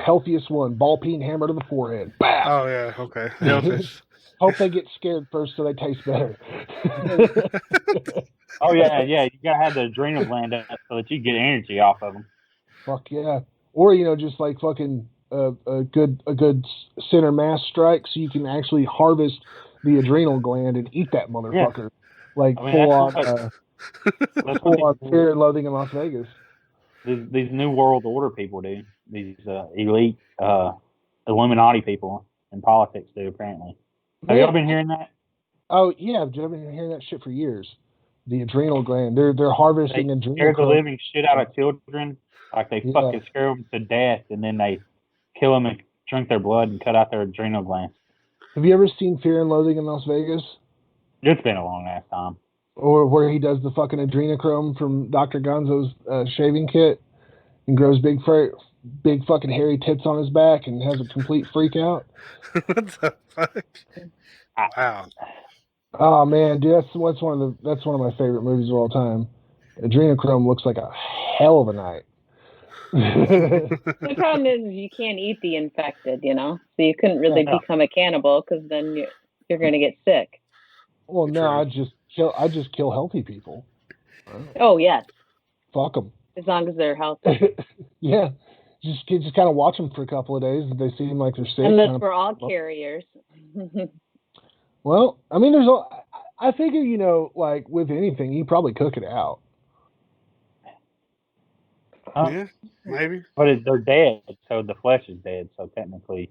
healthiest one. Ball peen hammer to the forehead. Bah! Oh, yeah, okay. Healthiest. Hope they get scared first so they taste better. Oh, yeah. You got to have the adrenal gland up so that you get energy off of them. Fuck yeah. Or, just like fucking a good center mass strike so you can actually harvest the adrenal gland and eat that motherfucker. Yeah. Like full on Fear and Loathing in Las Vegas. These New World Order people do. These elite Illuminati people in politics do, apparently. Have y'all been hearing that? Oh, yeah. I've been hearing that shit for years. The adrenal gland. They're harvesting adrenal. Scare the living shit out of children. Like they fucking scare them to death, and then they kill them and drink their blood and cut out their adrenal glands. Have you ever seen Fear and Loathing in Las Vegas? It's been a long ass time. Or where he does the fucking adrenochrome from Dr. Gonzo's shaving kit and grows big fucking hairy tits on his back and has a complete freak out. What the fuck? Wow. Oh man, dude, that's one of my favorite movies of all time. Adrenochrome looks like a hell of a night. The problem is you can't eat the infected, so you couldn't really become a cannibal because then you're going to get sick. Well, no, I just kill healthy people. Oh yes. Fuck them. As long as they're healthy. Yeah, just kind of watch them for a couple of days. If they seem like they're sick. Unless we're all carriers. Well, I mean, I figure like with anything, you probably cook it out. Yeah, maybe. But they're dead, so the flesh is dead. So technically,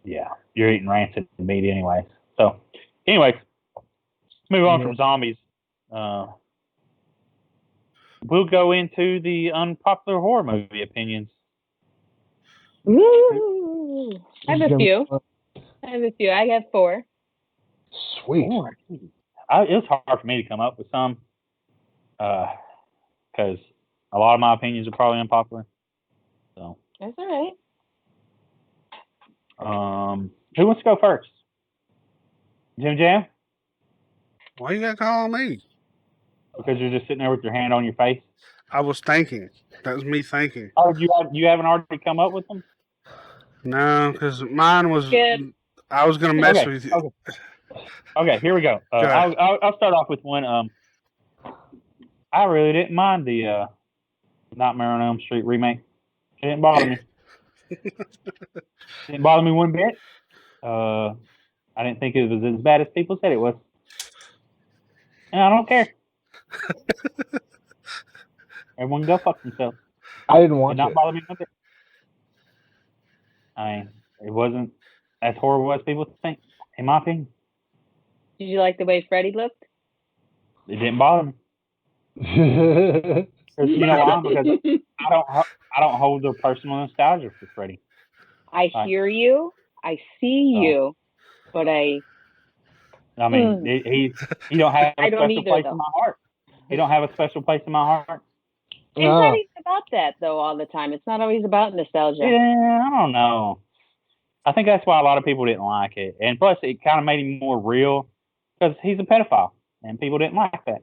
yeah, you're eating rancid meat anyway. So, anyways, let's move on from zombies. We'll go into the unpopular horror movie opinions. Woo! I have a few. I have 4. Sweet. It was hard for me to come up with some. Because a lot of my opinions are probably unpopular. So that's all right. Who wants to go first? Jam? Why you gotta call on me? Because you're just sitting there with your hand on your face. I was thinking. That was me thinking. Oh, you haven't already come up with them? No, because mine was. Good. I was gonna mess with you. Okay, here we go. I'll start off with one. I really didn't mind the Nightmare on Elm Street remake. It didn't bother me. Didn't bother me one bit. I didn't think it was as bad as people said it was. And I don't care. Everyone go fuck themselves. I didn't want it. Did not bother me one bit. I mean, it wasn't as horrible as people think, in my opinion. Did you like the way Freddy looked? It didn't bother me. You know why? Because I don't hold the personal nostalgia for Freddy. I hear you. I see you. But I mean, he don't have a special place in my heart. He don't have a special place in my heart. It's not even about that though all the time. It's not always about nostalgia. Yeah, I don't know. I think that's why a lot of people didn't like it, and plus it kind of made him more real because he's a pedophile, and people didn't like that.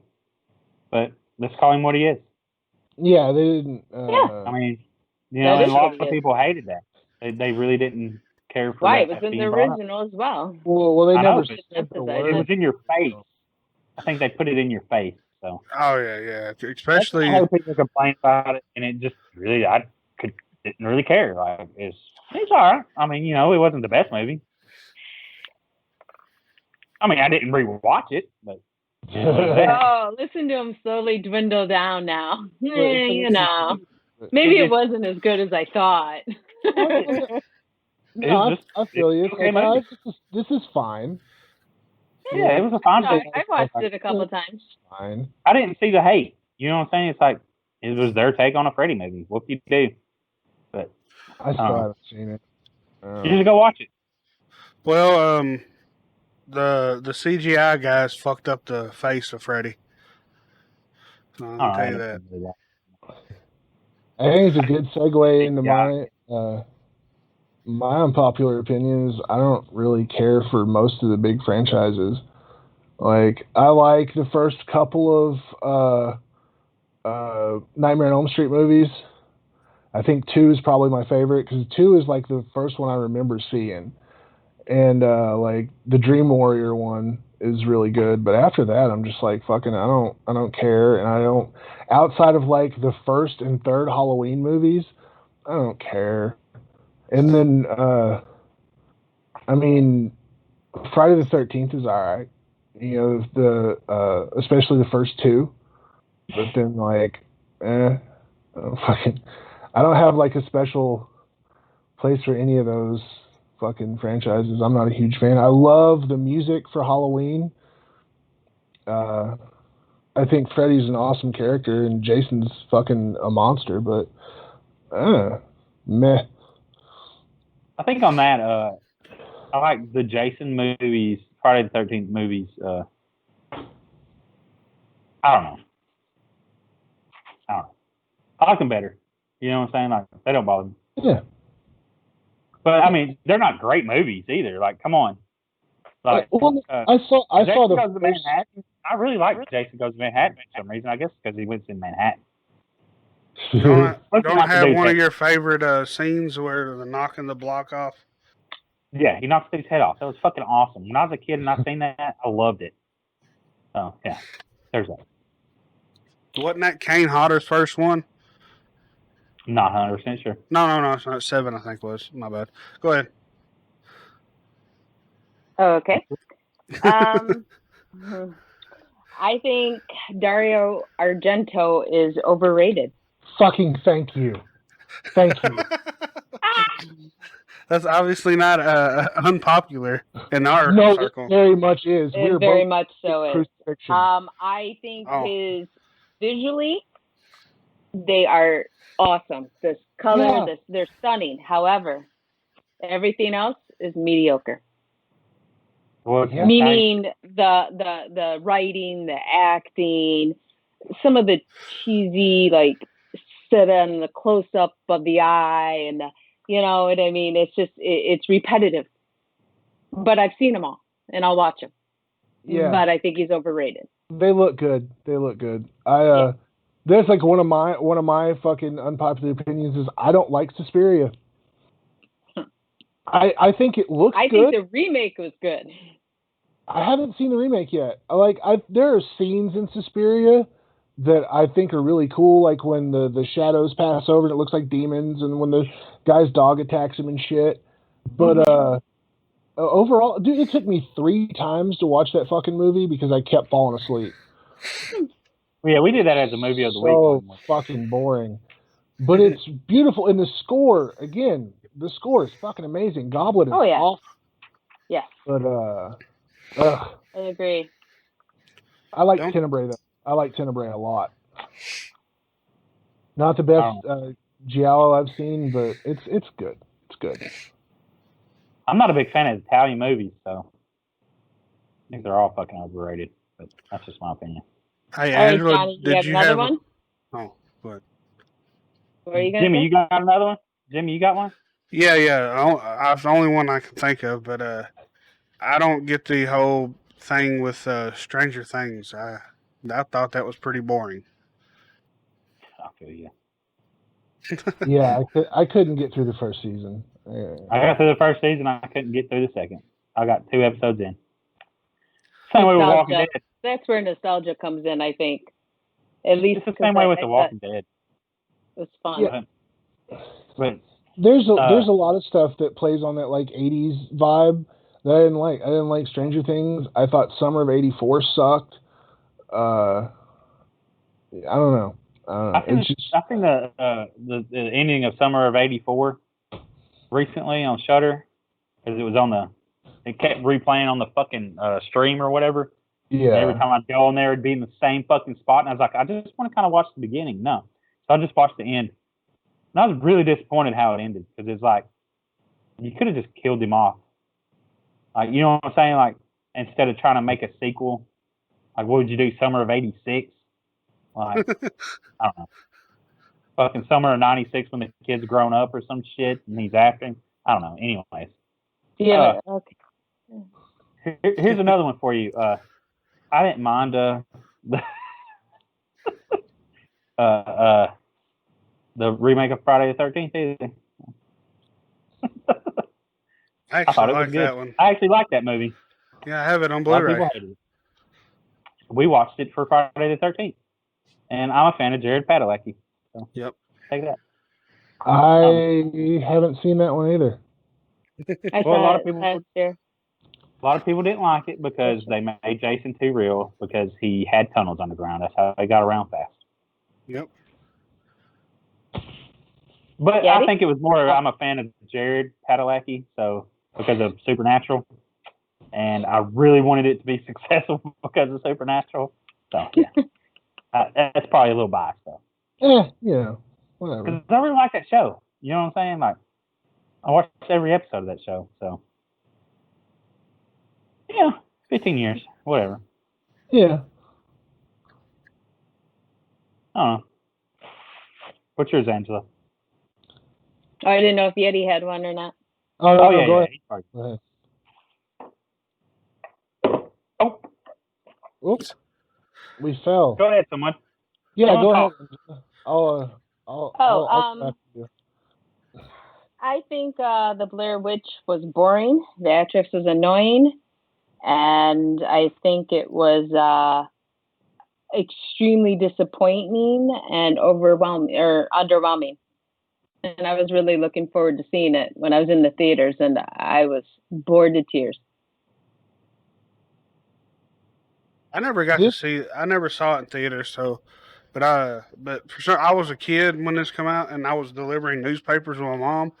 But let's call him what he is. Yeah, they didn't. I mean, and a lot of people hated that. They really didn't care for Why? that. It was in the original as well. Well, they never said it was in your face. I think they put it in your face. So. Oh yeah. Especially. I heard people complain about it, and it just really, didn't really care. Like it's all right. I mean, it wasn't the best movie. I mean, I didn't rewatch it, but. Oh, listen to him slowly dwindle down now. Maybe it wasn't as good as I thought. No, I feel you. Okay, this is fine. Yeah, it was a fine movie. I watched it a couple of times. Fine. I didn't see the hate. You know what I'm saying? It's like it was their take on a Freddy movie. What do you do? But I still haven't seen it. You just go watch it. Well, the CGI guys fucked up the face of Freddy. I'll tell you that. I think it's a good segue into my unpopular opinion is I don't really care for most of the big franchises. Like, I like the first couple of Nightmare on Elm Street movies. I think 2 is probably my favorite because 2 is like the first one I remember seeing. And like the Dream Warrior one is really good, but after that I'm just like fucking I don't care, and I don't, outside of like the first and third Halloween movies, I don't care. And then I mean Friday the 13th is alright. The especially the first 2. But then like I don't have like a special place for any of those fucking franchises. I'm not a huge fan. I love the music for Halloween. I think Freddy's an awesome character and Jason's fucking a monster, but meh. I think on that, I like the Jason movies, Friday the 13th movies. I don't know. I like them better. You know what I'm saying? Like, they don't bother me. Yeah. But I mean, they're not great movies either. Like, come on. Like, I saw the Goes to Manhattan. I really like Jason Goes to Manhattan for some reason. I guess because he lives in Manhattan. Don't I have one of your favorite scenes where they're knocking the block off? Yeah, he knocks his head off. That was fucking awesome. When I was a kid and I seen that, I loved it. So yeah, there's that. Wasn't that Kane Hodder's first one? Not 100% sure. No. It's not 7. I think it was. My bad. Go ahead. Okay. I think Dario Argento is overrated. Fucking thank you. Thank you. That's obviously not unpopular in our circle. It very much is. It very much so is. Crucifixion. I think his visually, they are awesome. The color, they're stunning. However, everything else is mediocre. Well, meaning the writing, the acting, some of the cheesy like sit on the close up of the eye, and you know what I mean. It's just it's repetitive. But I've seen them all, and I'll watch them. Yeah. But I think he's overrated. They look good. That's like one of my fucking unpopular opinions is I don't like Suspiria. I think it looks good. I think the remake was good. I haven't seen the remake yet. There are scenes in Suspiria that I think are really cool, like when the shadows pass over and it looks like demons, and when the guy's dog attacks him and shit. But overall, dude, it took me 3 times to watch that fucking movie because I kept falling asleep. Yeah, we did that as a movie of the week. So fucking boring. But it's beautiful. And the score, again, the score is fucking amazing. Goblin is awesome. Yeah. But, I agree. I like Tenebrae, though. I like Tenebrae a lot. Not the best Giallo I've seen, but it's good. It's good. I'm not a big fan of Italian movies, so I think they're all fucking overrated. But that's just my opinion. Hey, All right, Angela, Johnny, you did have you another have? one? Oh, good. What are you gonna Jimmy, say? you got another one? Jimmy, you got one? Yeah, that's the only one I can think of, but I don't get the whole thing with Stranger Things. I thought that was pretty boring. I feel you. Yeah, I couldn't get through the first season. I got through the first season. I couldn't get through the second. I got 2 episodes in. Same way with Walking Nostalgia. Dead. That's where nostalgia comes in, I think. At least It's the same way with The I Walking Dead. it was fun. Yeah. But There's a lot of stuff that plays on that like 80s vibe that I didn't like. I didn't like Stranger Things. I thought Summer of '84 sucked. I don't know. I think the ending of Summer of '84 recently on Shudder, because it kept replaying on the fucking stream or whatever. Yeah. And every time I'd go on there, it'd be in the same fucking spot, and I was like, I just want to kind of watch the beginning. No, so I just watched the end, and I was really disappointed how it ended, because it's like you could have just killed him off. Like, you know what I'm saying? Like, instead of trying to make a sequel, like, what would you do? Summer of '86? Like, I don't know. Fucking summer of '96 when the kid's grown up or some shit and he's acting. I don't know. Anyways. Yeah. Okay. Here's another one for you. I didn't mind the remake of Friday the 13th either. I I thought actually it was like good. that one. I actually like that movie. Yeah, I have it on A lot of Blu-ray. people hated it. We watched it for Friday the 13th. And I'm a fan of Jared Padalecki. So Yep. take that. I haven't seen that one either. I Well, a lot saw of it people last year. A lot of people didn't like it because they made Jason too real because he had tunnels underground. That's how they got around fast. Yep. But Yeah, I think it was more, I'm a fan of Jared Padalecki, so because of Supernatural. And I really wanted it to be successful because of Supernatural. So, yeah. That's probably a little biased, though. Yeah, whatever. Because I really like that show. You know what I'm saying? Like, I watched every episode of that show, so. Yeah, 15 years, whatever. Yeah. I don't know. What's yours, Angela? Oh, I didn't know if Yeti had one or not. Oh, yeah, go yeah. ahead. Go ahead. Oh, Oops. We fell. go ahead, someone. Yeah, Someone go talk. ahead. I'll back you. I think the Blair Witch was boring. The actress was annoying, and I think it was extremely disappointing and underwhelming. And I was really looking forward to seeing it when I was in the theaters, and I was bored to tears. I never got to see it. I never saw it in theaters, so but for sure I was a kid when this came out, and I was delivering newspapers with my mom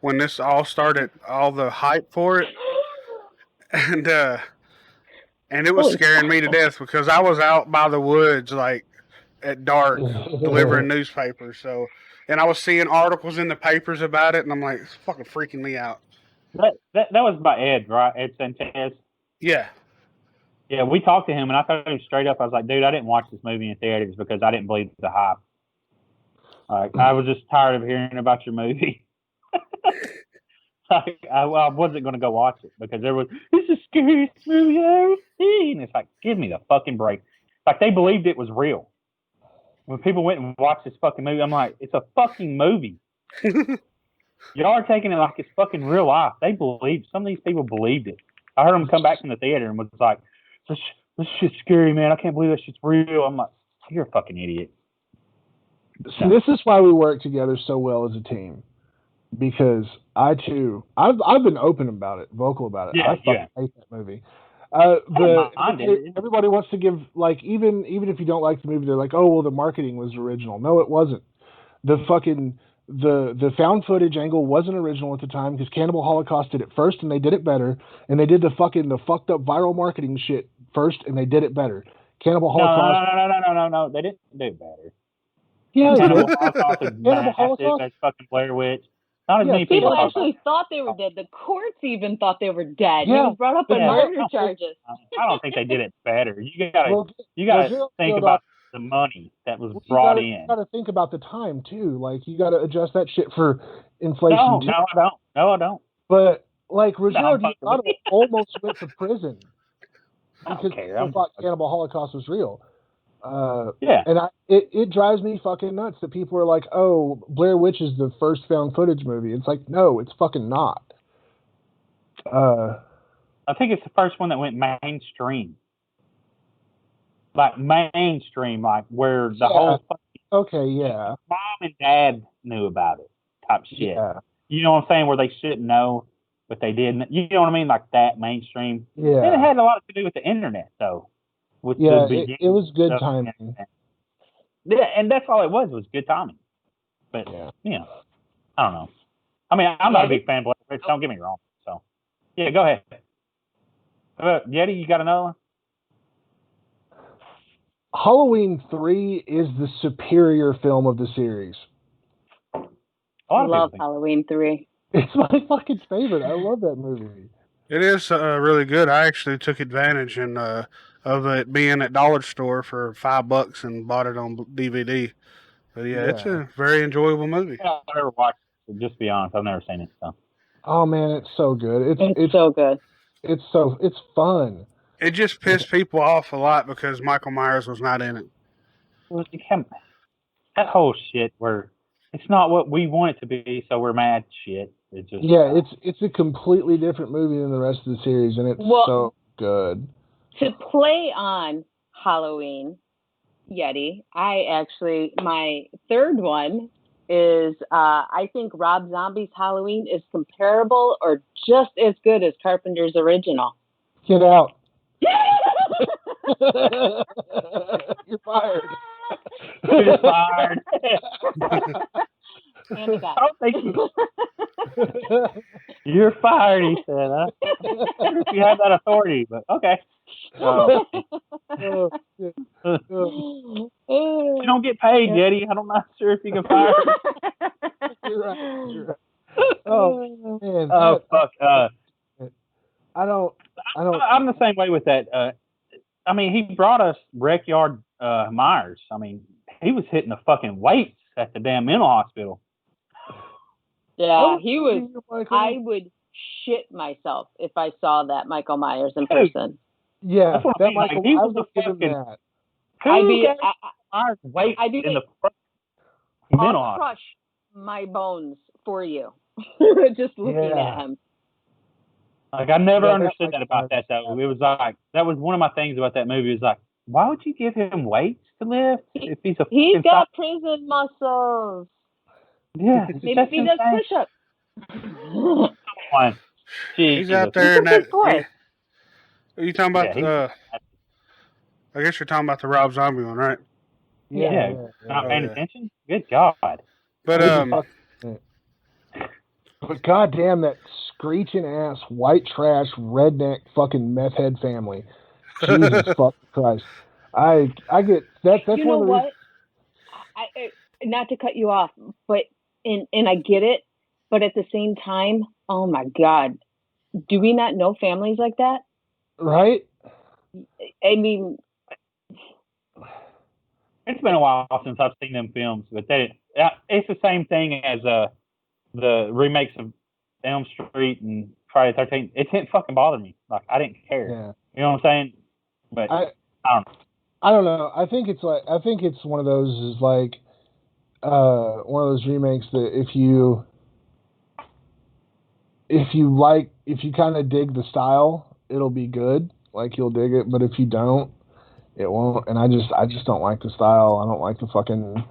when this all started, all the hype for it, and it was scaring me to death because I was out by the woods like at dark delivering newspapers. So, and I was seeing articles in the papers about it, and I'm like, it's fucking freaking me out. That was by Ed, right? Ed Sanchez. Yeah. Yeah, we talked to him, and I told him straight up, I was like, dude, I didn't watch this movie in theaters because I didn't believe the hype. Like, I was just tired of hearing about your movie. Like, I wasn't going to go watch it because it's the scariest movie I've ever seen. It's like, give me the fucking break. Like, they believed it was real. When people went and watched this fucking movie, I'm like, it's a fucking movie. Y'all are taking it like it's fucking real life. Some of these people believed it. I heard them come back from the theater and was like, this shit's scary, man. I can't believe that shit's real. I'm like, you're a fucking idiot. See, this is why we work together so well as a team. Because I've been open about it, vocal about it. I fucking hate that movie. Everybody wants to give, like, even if you don't like the movie, they're like, oh, well, the marketing was original. No, it wasn't. The found footage angle wasn't original at the time because Cannibal Holocaust did it first and they did it better, and they did the fucked up viral marketing shit first and they did it better. Cannibal Holocaust. No, they didn't do it better. Yeah, Cannibal Holocaust is Cannibal massive. Holocaust? There's fucking Blair Witch. Not as many people People talk actually thought they were dead. The courts even thought they were dead. Yeah. He was brought up on murder charges. I don't think they did it better. You gotta Rogelio think killed about off- the money that was you brought gotta, in. You got to think about the time too. Like you got to adjust that shit for inflation. No, too. no, I don't. No, I don't. But like Rogelio fucking Diosdado almost went to prison I don't because care. people thought Cannibal Holocaust was real. Yeah. And it drives me fucking nuts that people are like, oh, Blair Witch is the first found footage movie. It's like, no, it's fucking not. I think it's the first one that went mainstream. Like mainstream, like where the whole mom and dad knew about it type shit. Yeah. You know what I'm saying? Where they shouldn't know, but they did. You know what I mean? Like that mainstream. Yeah. And it had a lot to do with the internet, though. With Yeah, the it was good of the timing. internet. Yeah, and that's all it was good timing. But, you know, I don't know. I mean, I'm not a big fan of Blair Witch, don't get me wrong. So, yeah, go ahead. Yeti, you got another one? Halloween 3 is the superior film of the series. I love Halloween 3. It's my fucking favorite. I love that movie. It is really good. I actually took advantage of it being at Dollar Store for $5 and bought it on DVD. But yeah, it's a very enjoyable movie. I've never watched it, just to be honest. I've never seen it. So. Oh man, it's so good. It's so good. It's fun. It just pissed people off a lot because Michael Myers was not in it. Well, that whole shit where it's not what we want it to be, so we're mad shit. It's just it's a completely different movie than the rest of the series, and it's so good. To play on Halloween, Yeti, my third one is I think Rob Zombie's Halloween is comparable or just as good as Carpenter's original. Get out. You're fired. You're fired. Oh, thank you. You're fired, he said. Huh? If you have that authority, but okay. You don't get paid, Yeti. I'm not sure if you can fire. You're right. Oh man. Oh fuck. I'm the same way with that. I mean, he brought us Brickyard Myers. I mean, he was hitting the fucking weights at the damn mental hospital. Yeah, he was. I would shit myself if I saw that Michael Myers in person. Yeah, that's what that I mean. Michael. He I was would give him that. Myers weight in the mental hospital. I'll crush my bones for you. Just looking at him. Like I never understood that about that though. It was like that was one of my things about that movie. Is like, why would you give him weights to lift if he's got prison muscles? Yeah, maybe if he does push-ups. He's out there in that. Are you talking about? I guess you're talking about the Rob Zombie one, right? Yeah. Not paying attention. Good God. But But goddamn that screeching ass white trash redneck fucking meth head family. Jesus fucking Christ. I get that's you one know of the what? I not to cut you off, but and I get it, but at the same time, oh my God, do we not know families like that? Right? I mean, it's been a while since I've seen them films, but it's the same thing as the remakes of Elm Street and Friday the 13th. It didn't fucking bother me. Like I didn't care. Yeah. You know what I'm saying? But I don't know. I think it's one of those is like one of those remakes that if you kind of dig the style, it'll be good. Like you'll dig it, but if you don't, it won't. And I just don't like the style. I don't like the fucking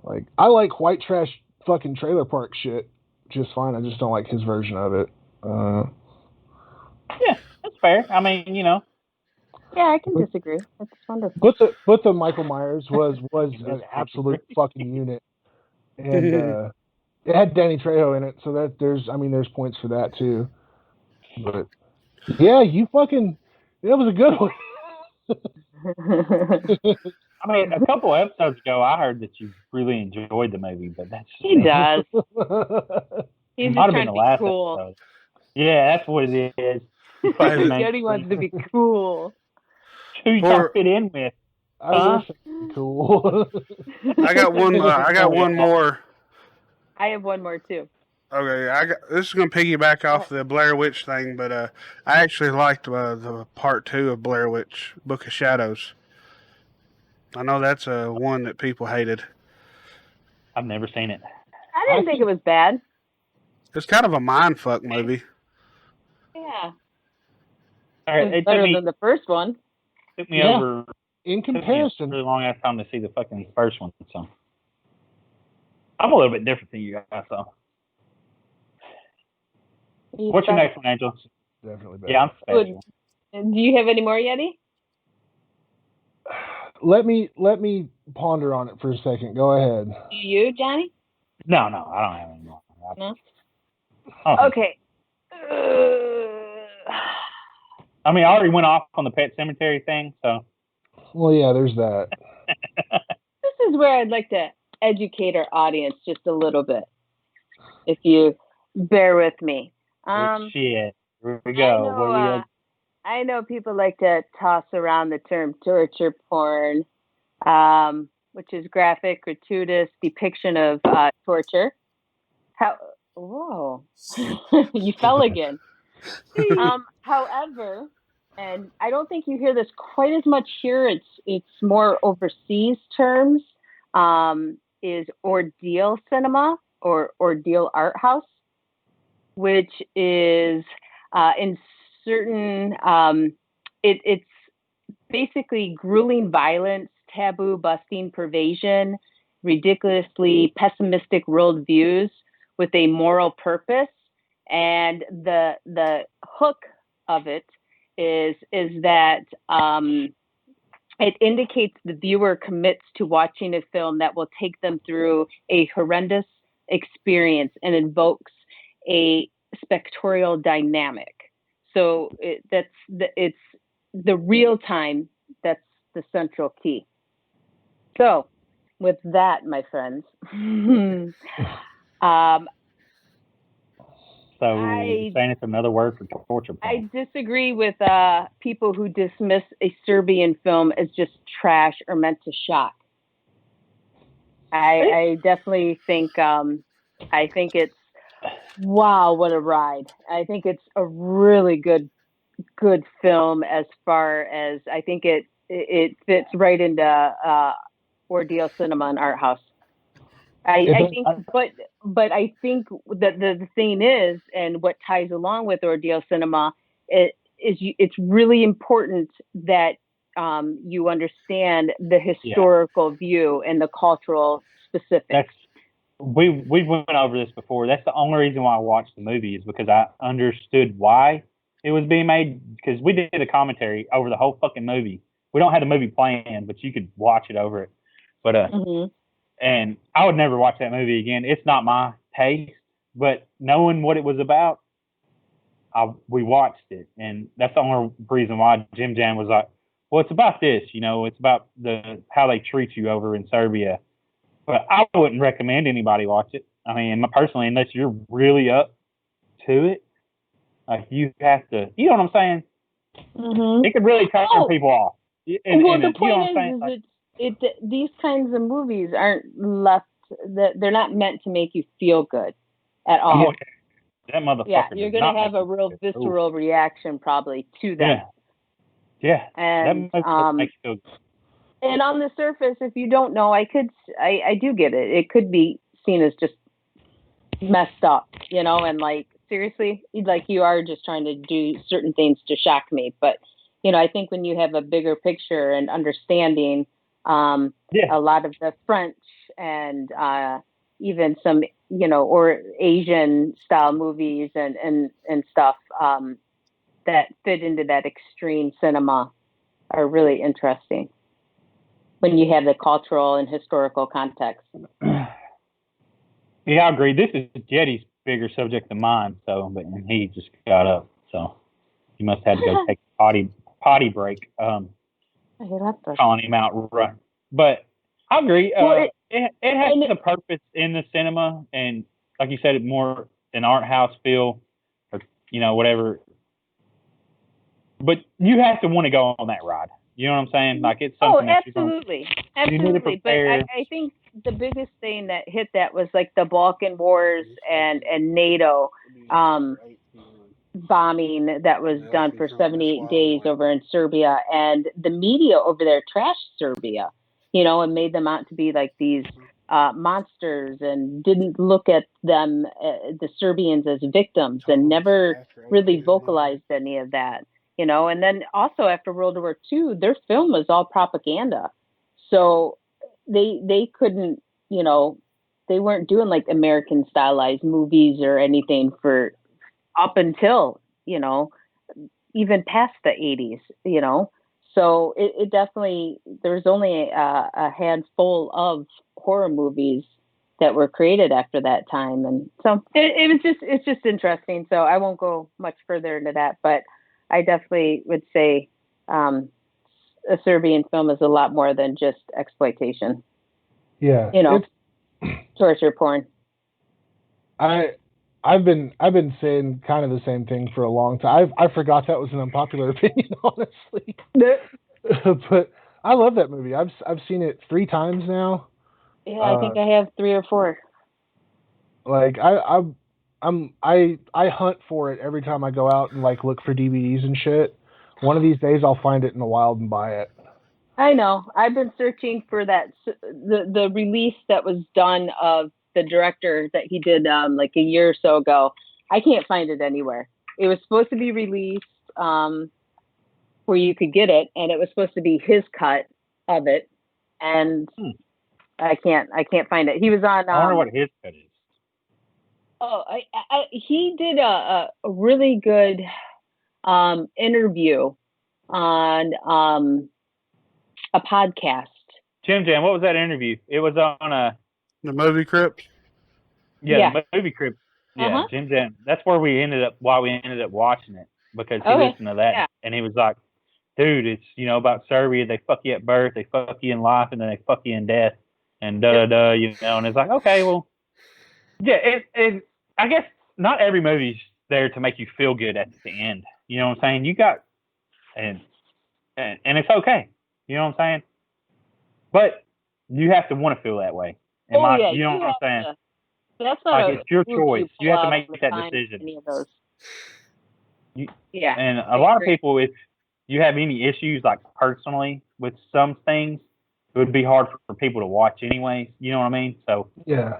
like. I like white trash fucking trailer park shit just fine. I just don't like his version of it. Yeah, that's fair. I mean, you know. Yeah, I can disagree. That's wonderful. But the Michael Myers was an absolute fucking unit, and it had Danny Trejo in it, so that there's points for that too. But yeah, that was a good one. I mean, a couple episodes ago, I heard that you really enjoyed the movie, but that's just He does. He's just might have trying been to the be last cool. episode. Yeah, that's what it is. You fucking Jody wants to be cool. Who you trying to fit in with? I Huh? wish it would be cool. I got one. I got one more. I have one more too. Okay, this is going to piggyback off the Blair Witch thing, but I actually liked the part 2 of Blair Witch, Book of Shadows. I know that's one that people hated. I've never seen it. I didn't think it was bad. It's kind of a mindfuck movie. Yeah. All right, It's better than the first one. Took me over. In Took me a comparison, really long ass time to see the fucking first one. So I'm a little bit different than you guys. So what's your next one, Angel? definitely better. Yeah, I'm special. Do you have any more, Yeti? Let me ponder on it for a second. Go ahead. Do you, Johnny? No, I don't have any more. No? Okay. Okay. I mean, I already went off on the Pet Cemetery thing, so. Well, yeah, there's that. This is where I'd like to educate our audience just a little bit, if you bear with me. Shit. Here we go. I know people like to toss around the term torture porn, which is graphic, gratuitous depiction of torture. Whoa, you fell again. However, and I don't think you hear this quite as much here. It's more overseas terms. Is ordeal cinema or ordeal art house, which is in certain. It's basically grueling violence, taboo busting, pervasion, ridiculously pessimistic worldviews with a moral purpose. And the hook of it is that it indicates the viewer commits to watching a film that will take them through a horrendous experience and invokes a spectatorial dynamic. So it's the real time that's the central key. So with that, my friends, so you're saying it's another word for torture porn. I disagree with people who dismiss a Serbian film as just trash or meant to shock. I definitely think it's wow, what a ride. I think it's a really good film as far as I think it fits right into ordeal cinema and art house. I think, but I think that the thing is, and what ties along with ordeal cinema, it's really important that you understand the historical view and the cultural specifics. We went over this before. That's the only reason why I watched the movie is because I understood why it was being made. Because we did a commentary over the whole fucking movie. We don't have the movie playing, but you could watch it over it. But and I would never watch that movie again. It's not my taste, but knowing what it was about, we watched it, and that's the only reason why Jim Jam was like, "Well, it's about this, it's about how they treat you over in Serbia." But I wouldn't recommend anybody watch it. I mean, personally, unless you're really up to it, you have to. You know what I'm saying? Mm-hmm. It could really turn people off. The point is these kinds of movies aren't left. They're not meant to make you feel good at all. That motherfucker. Yeah, you're gonna have a real visceral reaction probably to that. Yeah. And that makes you feel good. And on the surface, if you don't know, I do get it. It could be seen as just messed up, and like seriously, like you are just trying to do certain things to shock me. But I think when you have a bigger picture and understanding, a lot of the French and even some or Asian style movies and stuff that fit into that extreme cinema are really interesting when you have the cultural and historical context. Yeah, I agree. This is Jetty's bigger subject than mine, but he just got up, so he must have to go take a potty break. Calling him out But I agree. Well, it has a purpose in the cinema, and like you said, more an art house feel, or whatever. But you have to want to go on that ride. You know what I'm saying? Like it's something. Absolutely. Absolutely. But I think the biggest thing that hit that was like the Balkan Wars and NATO bombing that was done for 78 days over in Serbia, and the media over there trashed Serbia, and made them out to be like these monsters, and didn't look at them, the Serbians, as victims, and never really vocalized any of that. And then also after World War II, their film was all propaganda. So they couldn't, they weren't doing like American stylized movies or anything for up until, even past the 80s, So it definitely, there's only a handful of horror movies that were created after that time. And so it's just interesting. So I won't go much further into that, but I definitely would say a Serbian film is a lot more than just exploitation. Yeah, torture porn. I've been saying kind of the same thing for a long time. I forgot that was an unpopular opinion, honestly. But I love that movie. I've seen it 3 times now. Yeah, I think I have 3 or 4. Like I hunt for it every time I go out and like look for DVDs and shit. One of these days I'll find it in the wild and buy it. I know. I've been searching for that the release that was done of the director that he did like a year or so ago. I can't find it anywhere. It was supposed to be released where you could get it, and it was supposed to be his cut of it, and I can't find it. He was on. I wonder what his cut is. Oh, he did a really good interview on a podcast. Jim Jam, what was that interview? It was on the Movie Crypt. Yeah, the Movie Crypt. Yeah, Jim Jam. That's where we ended up watching it, because he listened to that, and he was like, "Dude, it's about Serbia. They fuck you at birth, they fuck you in life, and then they fuck you in death, and And it's like, okay, well, yeah, I guess not every movie's there to make you feel good at the end. You know what I'm saying? You got, and it's okay. You know what I'm saying? But you have to want to feel that way. You know what I'm saying? That's not like, it's your choice. You have to make that decision. Any of those. And a lot of people, if you have any issues, like personally, with some things, it would be hard for people to watch anyway. You know what I mean? So yeah.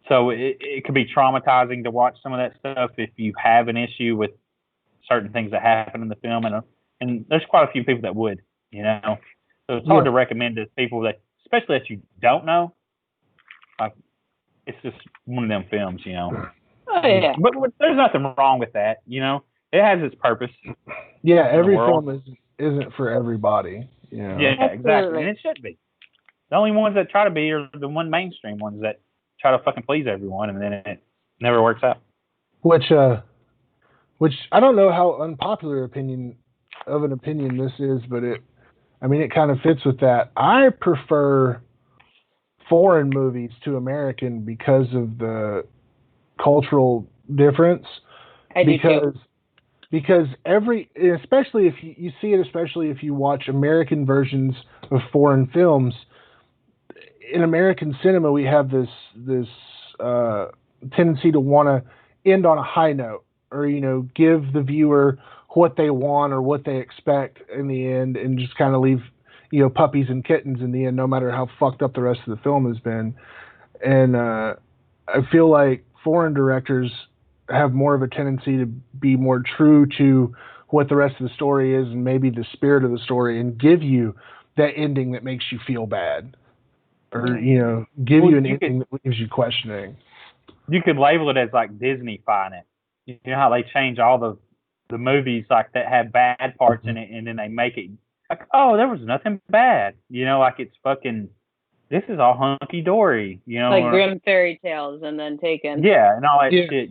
So it could be traumatizing to watch some of that stuff if you have an issue with certain things that happen in the film, and there's quite a few people that would, So it's hard to recommend to people that, especially that you don't know. Like, it's just one of them films, Oh yeah. But there's nothing wrong with that, It has its purpose. Yeah, every film isn't for everybody. Yeah, exactly, and it should be. The only ones that try to be are the mainstream ones that try to fucking please everyone, and then it never works out. Which I don't know how unpopular opinion this is, but it kind of fits with that. I prefer foreign movies to American because of the cultural difference. I do too. Because especially if you see it, especially if you watch American versions of foreign films. In American cinema, we have this tendency to want to end on a high note, or give the viewer what they want or what they expect in the end, and just kind of leave puppies and kittens in the end, no matter how fucked up the rest of the film has been. And I feel like foreign directors have more of a tendency to be more true to what the rest of the story is, and maybe the spirit of the story, and give you that ending that makes you feel bad. Or, give you an ending that leaves you questioning. You could label it as like Disney-fying it. You know how they change all the movies like that have bad parts in it, and then they make it like, oh, there was nothing bad. Like it's fucking, this is all hunky-dory. Like Grimm fairy tales and then Taken. Yeah, and all that shit.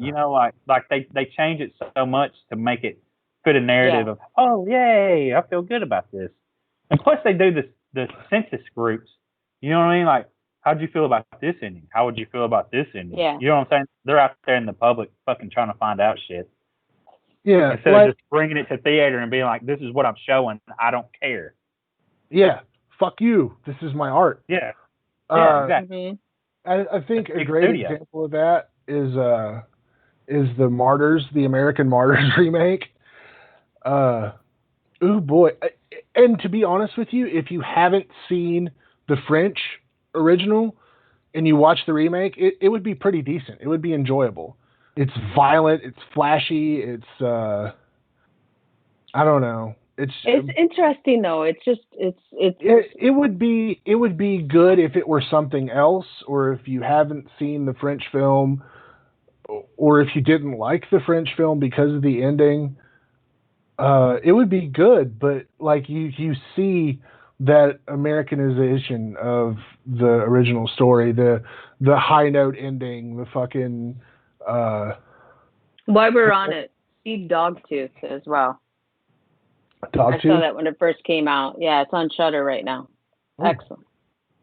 Like they change it so much to make it fit a narrative of, oh, yay, I feel good about this. And plus they do the census groups. You know what I mean? Like, how'd you feel about this ending? How would you feel about this ending? Yeah. You know what I'm saying? They're out there in the public fucking trying to find out shit. Yeah. Instead of just bringing it to theater and being like, this is what I'm showing. I don't care. Yeah. Fuck you. This is my art. Yeah. Yeah, Mhm. exactly. I think That's a big great studio. example of that is the Martyrs, the American Martyrs remake. Oh boy. And to be honest with you, if you haven't seen the French original and you watch the remake, it would be pretty decent. It would be enjoyable. It's violent, it's flashy, it's I don't know. It's interesting though. It's just it would be good if it were something else, or if you haven't seen the French film, or if you didn't like the French film because of the ending. It would be good, but like you see that Americanization of the original story, the high note ending, the fucking while we're on it, see Dogtooth as well. I saw that when it first came out. Yeah, it's on Shudder right now. Oh. Excellent.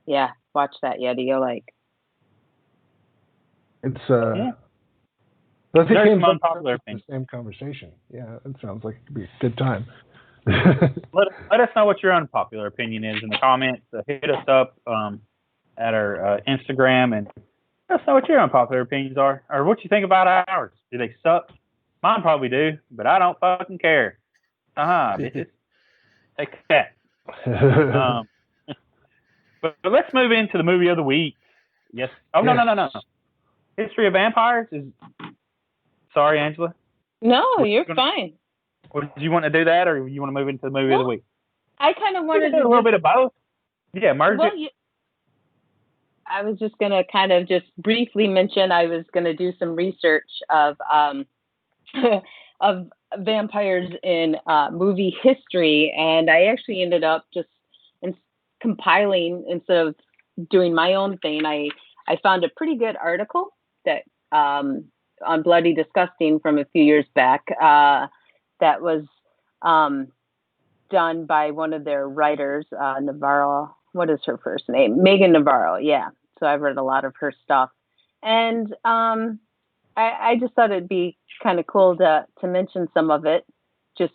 Yeah, watch that, Yeti. You'll like. It's Yeah. But There's it some unpopular the opinions. same conversation. Yeah, it sounds like it could be a good time. Let us know what your unpopular opinion is in the comments. Hit us up at our Instagram and let us know what your unpopular opinions are, or what you think about ours. Do they suck? Mine probably do, but I don't fucking care. Bitches. Take that. But let's move into the movie of the week. Yes. Oh, yes. No. History of Vampires is... Sorry, Angela. No, you're fine. Do you want to do that, or you want to move into the movie of the week? I kind of wanted to do a little bit of both. Yeah, merge it. I was just going to kind of just briefly mention I was going to do some research of of vampires in movie history, and I actually ended up just compiling instead of doing my own thing. I found a pretty good article that on Bloody Disgusting from a few years back that was done by one of their writers, Navarro. What is her first name? Megan Navarro. Yeah. So I've read a lot of her stuff, and I just thought it'd be kind of cool to mention some of it, just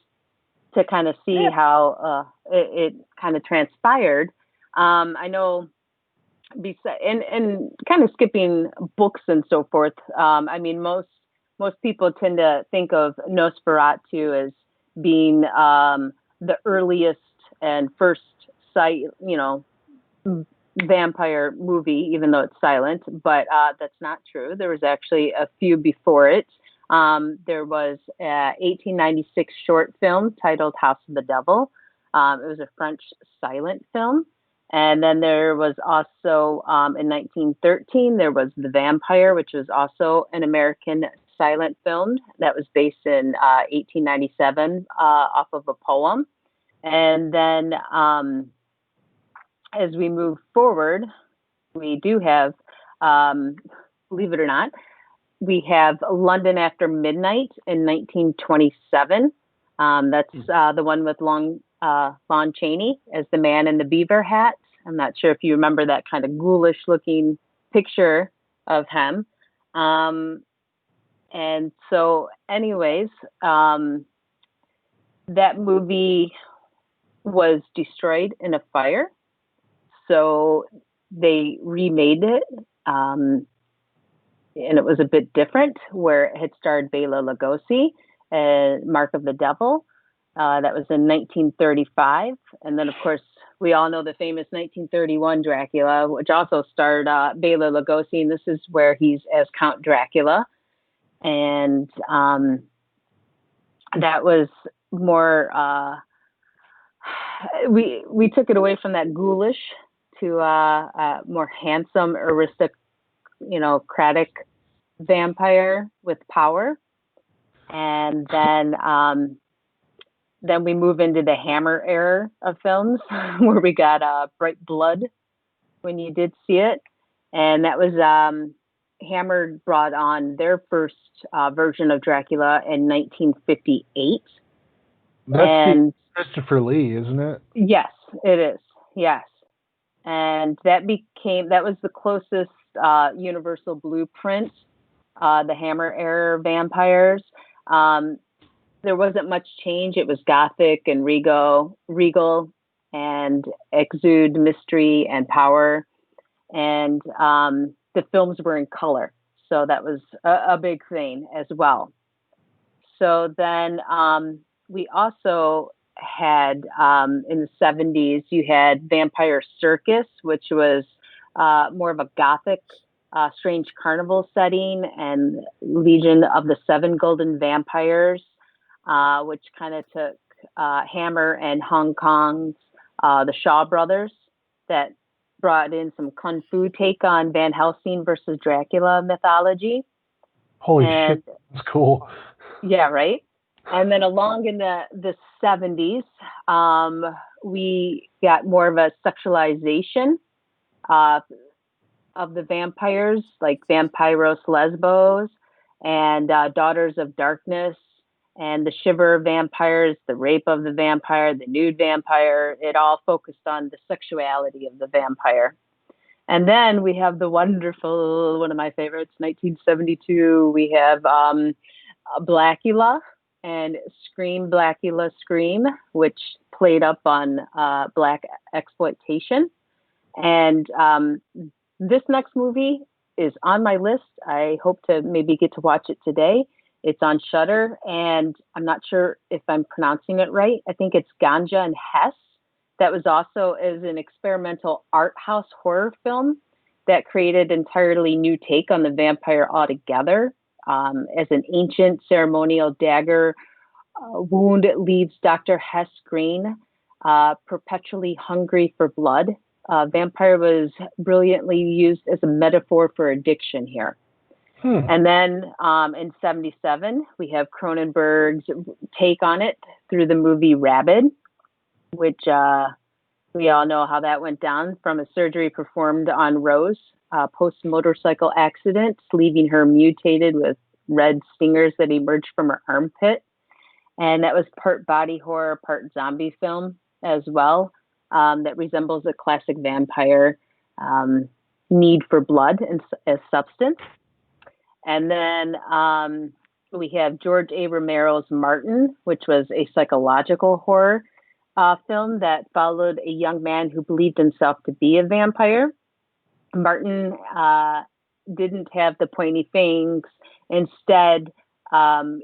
to kind of see how it kind of transpired. I know, and kind of skipping books and so forth. I mean, most people tend to think of Nosferatu as being the earliest and first vampire movie, even though it's silent, but that's not true. There was actually a few before it. There was a 1896 short film titled House of the Devil. It was a French silent film. And then there was also, in 1913, there was The Vampire, which was also an American silent film that was based in 1897 off of a poem. And then as we move forward, we do have, believe it or not, we have London After Midnight in 1927. That's the one with Lon Chaney as the man in the beaver hat. I'm not sure if you remember that kind of ghoulish looking picture of him. And so anyways, that movie was destroyed in a fire. So they remade it. And it was a bit different, where it had starred Bela Lugosi and Mark of the Devil. That was in 1935. And then, of course, we all know the famous 1931 Dracula, which also starred Bela Lugosi. And this is where he's as Count Dracula. And that was more, we took it away from that ghoulish to a more handsome, aristocratic vampire with power. And then we move into the Hammer era of films, where we got Bright Blood, when you did see it. And that was Hammer brought on their first version of Dracula in 1958. That's Christopher Lee, isn't it? Yes, it is. Yes. And that was the closest universal blueprint, the Hammer era vampires. There wasn't much change. It was gothic and regal, and exude mystery and power. And the films were in color. So that was a big thing as well. So then we also had in the 70s, you had Vampire Circus, which was more of a gothic, strange carnival setting, and Legion of the Seven Golden Vampires, which kind of took Hammer and Hong Kong's the Shaw Brothers, that brought in some kung fu take on Van Helsing versus Dracula mythology. Holy shit, that's cool. Yeah, right. And then along in the 70s, we got more of a sexualization of the vampires, like Vampiros Lesbos and Daughters of Darkness, and the Shiver vampires, the Rape of the Vampire, the Nude Vampire. It all focused on the sexuality of the vampire. And then we have the wonderful, one of my favorites, 1972. We have Blacula and Scream, Blacula, Scream, which played up on Black exploitation. And this next movie is on my list. I hope to maybe get to watch it today. It's on Shudder, and I'm not sure if I'm pronouncing it right. I think it's Ganja and Hess. That was also as an experimental art house horror film that created an entirely new take on the vampire altogether. As an ancient ceremonial dagger wound leaves Dr. Hess Green perpetually hungry for blood. Vampire was brilliantly used as a metaphor for addiction here. And then in 77, we have Cronenberg's take on it through the movie Rabid, which we all know how that went down, from a surgery performed on Rose post-motorcycle accident, leaving her mutated with red stingers that emerged from her armpit. And that was part body horror, part zombie film as well, that resembles a classic vampire need for blood as substance. And then we have George A. Romero's Martin, which was a psychological horror film that followed a young man who believed himself to be a vampire. Martin didn't have the pointy fangs. Instead,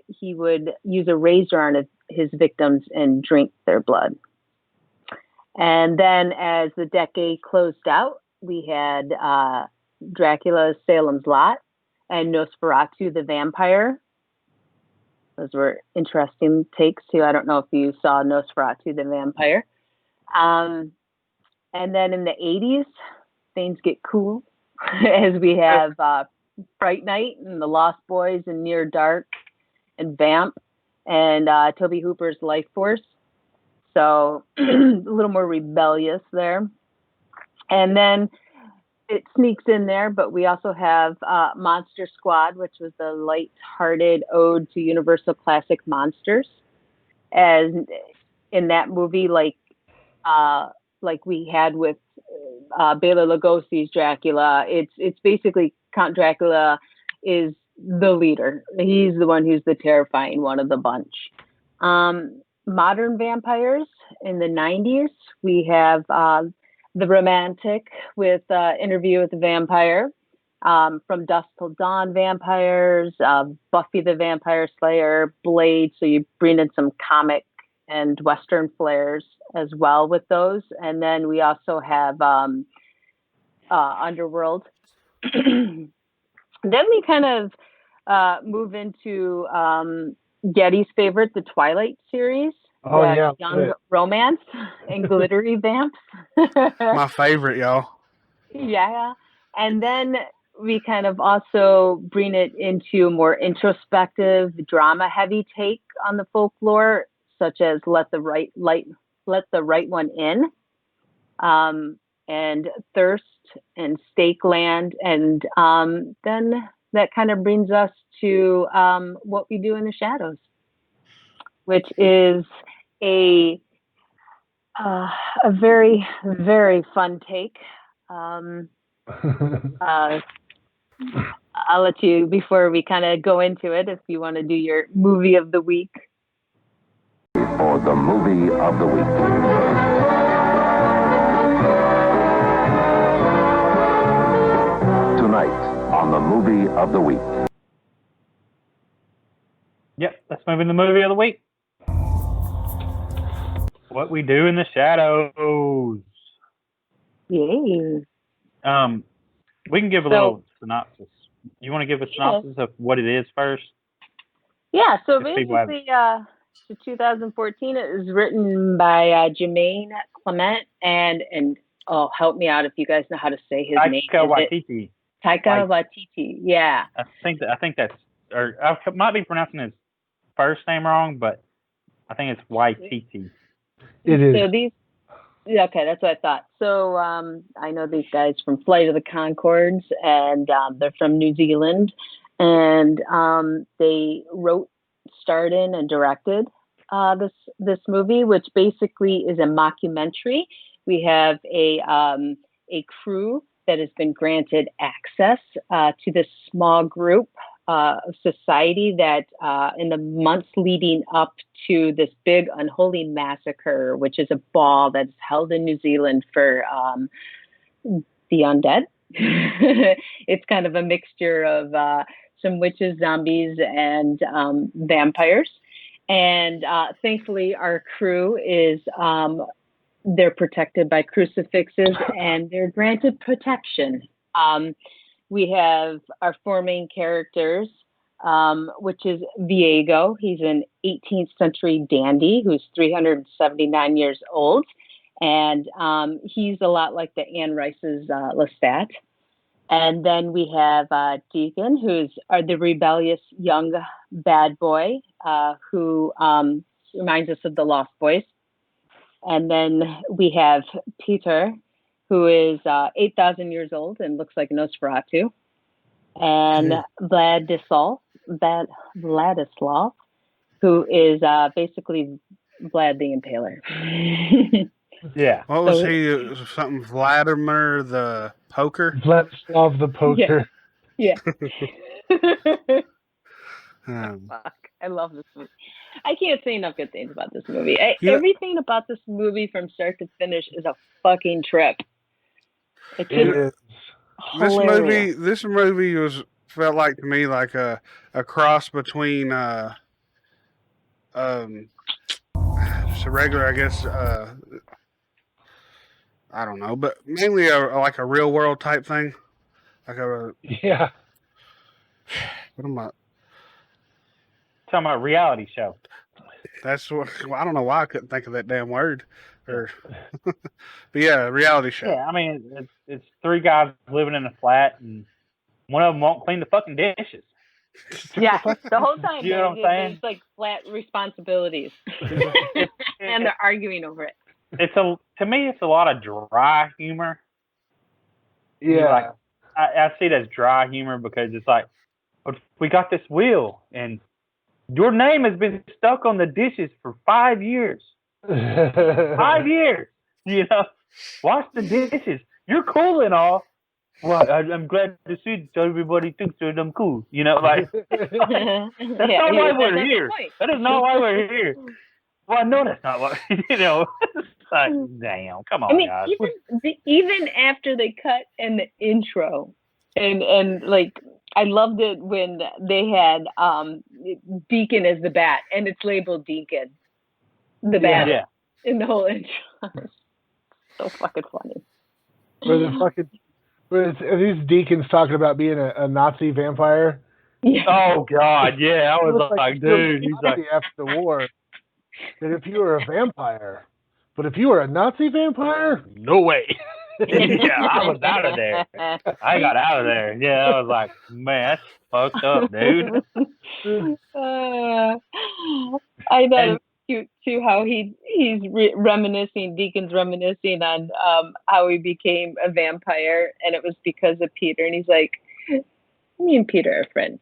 he would use a razor on his victims and drink their blood. And then as the decade closed out, we had Dracula's Salem's Lot and Nosferatu the Vampire. Those were interesting takes too. I don't know if you saw Nosferatu the Vampire. And then in the 80s, things get cool as we have Fright Night and The Lost Boys and Near Dark and Vamp and Toby Hooper's Life Force. So a little more rebellious there. And then it sneaks in there, but we also have Monster Squad, which was the light-hearted ode to Universal classic monsters. As in that movie, like we had with Bela Lugosi's Dracula, it's basically Count Dracula is the leader. He's the one who's the terrifying one of the bunch. Modern vampires in the 90s, we have The Romantic with Interview with the Vampire, From Dusk Till Dawn vampires, Buffy the Vampire Slayer, Blade. So you bring in some comic and Western flares as well with those. And then we also have Underworld. Then we kind of move into Getty's favorite, the Twilight series. Oh, yeah. Young romance and glittery vamps. My favorite, y'all. Yeah. And then we kind of also bring it into a more introspective, drama-heavy take on the folklore, such as Let the Right One In, and Thirst and Stakeland. And then that kind of brings us to What We Do in the Shadows, which is a A very, very fun take. I'll let you, before we kind of go into it, if you want to do your movie of the week. Or the movie of the week. Tonight on the movie of the week. Yep, let's move in the movie of the week. What We Do in the Shadows. Yay. We can give a little synopsis. You want to give a synopsis of what it is first? Yeah, so basically, the 2014, it was written by Jermaine Clement and help me out if you guys know how to say his name. Taika Waititi. Yeah. I think that's, or I might be pronouncing his first name wrong, but I think it's Waititi. It is. So okay, that's what I thought. So I know these guys from Flight of the Conchords, and they're from New Zealand, and they wrote, starred in, and directed this movie, which basically is a mockumentary. We have a crew that has been granted access to this small group of society that in the months leading up to this big unholy massacre, which is a ball that's held in New Zealand for the undead. It's kind of a mixture of some witches, zombies, and vampires. And thankfully, our crew is they're protected by crucifixes and they're granted protection. We have our four main characters, which is Viego. He's an 18th century dandy who's 379 years old. And he's a lot like the Anne Rice's Lestat. And then we have Deacon, who's the rebellious young bad boy who reminds us of the Lost Boys. And then we have Peter, who is 8,000 years old and looks like Nosferatu. And Vladislav, who is basically Vlad the Impaler. Yeah. What was he? Something Vladimir the Poker? Vladislav the Poker. Yeah. Fuck. I love this movie. I can't say enough good things about this movie. Everything about this movie from start to finish is a fucking trip. It's just hilarious. This movie felt like to me like a cross between just a regular, I guess. I don't know, but mainly like a real world type thing, like yeah. What am I talking about? Reality show. That's what. Well, I don't know why I couldn't think of that damn word. But yeah, reality show. Yeah, I mean, it's three guys living in a flat, and one of them won't clean the fucking dishes. Yeah, the whole time. You know what I'm saying? It's like flat responsibilities, and they're arguing over it. To me, it's a lot of dry humor. Yeah, like I see it as dry humor because it's like, we got this wheel, and your name has been stuck on the dishes for 5 years. 5 years, you know. Wash the dishes. You're cool and all. Well, I'm glad to see that everybody thinks that I'm cool. You know, like that's not why we're here. That is not why we're here. Well, I know that's not what you know. Like, damn, come on, guys. Even after they cut in the intro, and like I loved it when they had Deacon as the bat, and it's labeled Deacon, the bat, in the whole intro. So fucking funny. Are these deacons talking about being a Nazi vampire? Yeah. Oh God, yeah. I was like, dude, he's like after the war. That if you were a vampire, but if you were a Nazi vampire, no way. Yeah, I was out of there. I got out of there. Yeah, I was like, man, that's fucked up, dude. I thought it was cute too how he's reminiscing. Deacon's reminiscing on how he became a vampire, and it was because of Peter. And he's like, "Me and Peter are friends."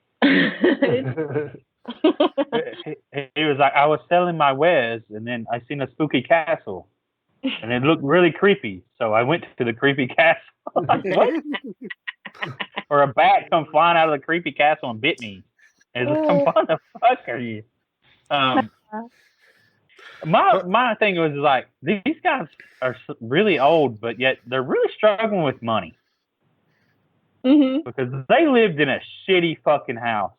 He was like, I was selling my wares, and then I seen a spooky castle. and it looked really creepy. So I went to the creepy castle. Like, what? Or a bat come flying out of the creepy castle and bit me. And it's like, what the fuck are you? My thing was like, these guys are really old, but yet they're really struggling with money. Because they lived in a shitty fucking house.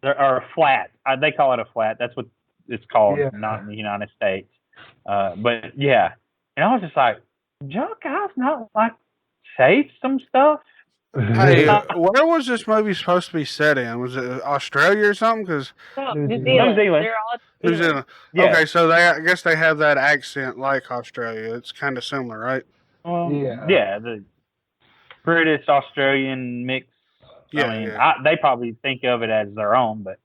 Or a flat. They call it a flat. That's what it's called, not in the United States. But yeah. And I was just like, y'all guys not like save some stuff? Hey, where was this movie supposed to be set in? Was it Australia or something? Because New Zealand. They're all New Zealand. Yeah. Okay, so I guess they have that accent like Australia. It's kind of similar, right? Yeah, the British Australian mix. They probably think of it as their own, but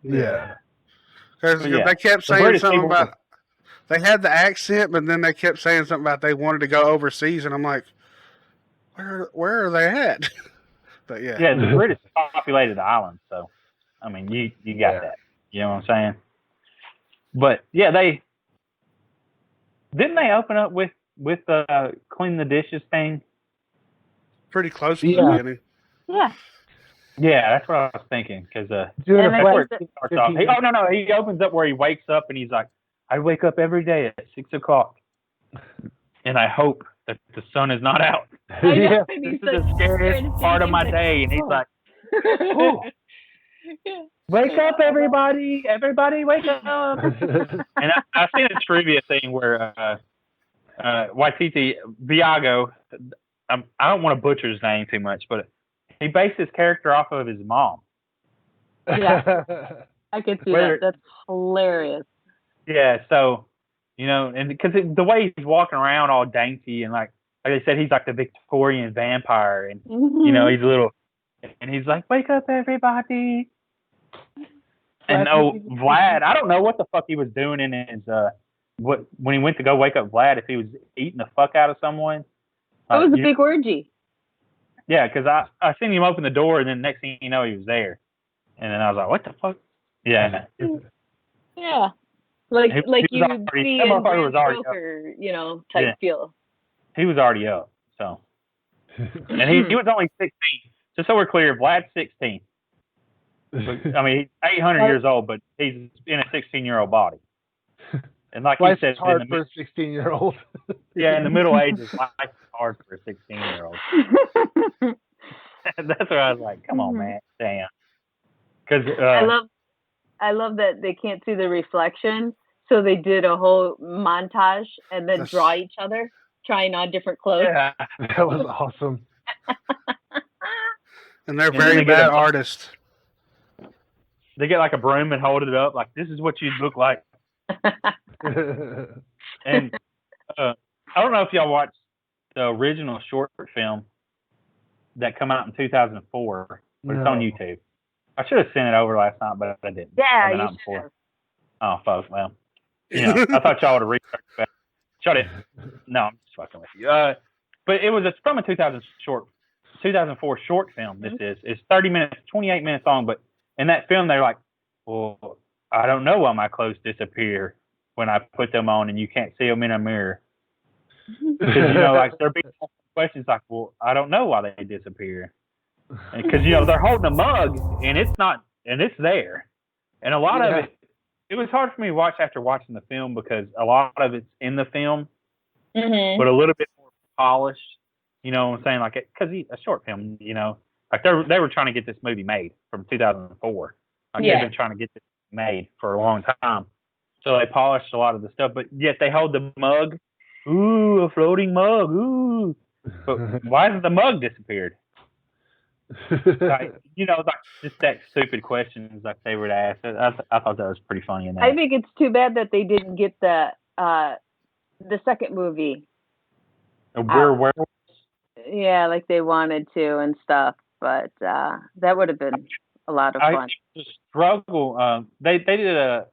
because they kept saying something about they had the accent, but then they kept saying something about they wanted to go overseas, and I'm like, where are they at? But yeah, the British populated the island, so I mean, you got that. You know what I'm saying? But yeah, they open up with the clean the dishes thing. Pretty close to the beginning. Yeah. Yeah, that's what I was thinking. Because that's where it starts off. He opens up where he wakes up and he's like, I wake up every day at 6 o'clock, and I hope that the sun is not out. This is the scariest part of my day. And he's like, oh. Wake up, everybody! Everybody, wake up! And I've seen a trivia thing where Waititi Viago, I don't want to butcher his name too much, but he based his character off of his mom. Yeah, I could see that. That's hilarious. Yeah, so, and because the way he's walking around all dainty and like I said, he's like the Victorian vampire, and he's a little, and he's like, wake up, everybody. And Vlad, I don't know what the fuck he was doing in his when he went to go wake up Vlad, if he was eating the fuck out of someone. It was a big orgy. Yeah, because I seen him open the door, and then next thing you know, he was there, and then I was like, what the fuck? Yeah. Yeah. Like you would see in Bram Stoker, type feel. He was already up, so. And he was only 16. Just so we're clear, Vlad's 16. I mean, he's 800 years old, but he's in a 16-year-old body. And like you said, hard for a 16-year-old. Yeah, in the Middle Ages, life is hard for a 16-year-old. That's where I was like, come on, man, damn. Because I love that they can't see the reflection, so they did a whole montage and then draw each other, trying on different clothes. Yeah, that was awesome. And they're very bad artists. They get like a broom and hold it up, like, this is what you look like. And I don't know if y'all watched the original short film that come out in 2004, but it's on YouTube. I should have sent it over last night, but I didn't. Yeah, you should have. Oh, fuck. Well, I thought y'all would have researched that. Shut it. No, I'm just fucking with you. But it's from a 2004 short film. This is. It's 30 minutes, 28 minutes long. But in that film, they're like, well, I don't know why my clothes disappear when I put them on and you can't see them in a mirror. Because, like, they're being asked questions like, well, I don't know why they disappear. Because, they're holding a mug and it's not, and it's there. And a lot of it was hard for me to watch after watching the film because a lot of it's in the film, but a little bit more polished. You know what I'm saying? Like, because a short film, like they were trying to get this movie made from 2004. Like they've been trying to get this made for a long time. So they polished a lot of the stuff, but yet they hold the mug. Ooh, a floating mug. Ooh. But why hasn't the mug disappeared? Like, like just that stupid questions like they would ask. I thought that was pretty funny in that. I think it's too bad that they didn't get the second movie. We're werewolves? Yeah, like they wanted to and stuff, but that would have been a lot of fun. I think the struggle. They did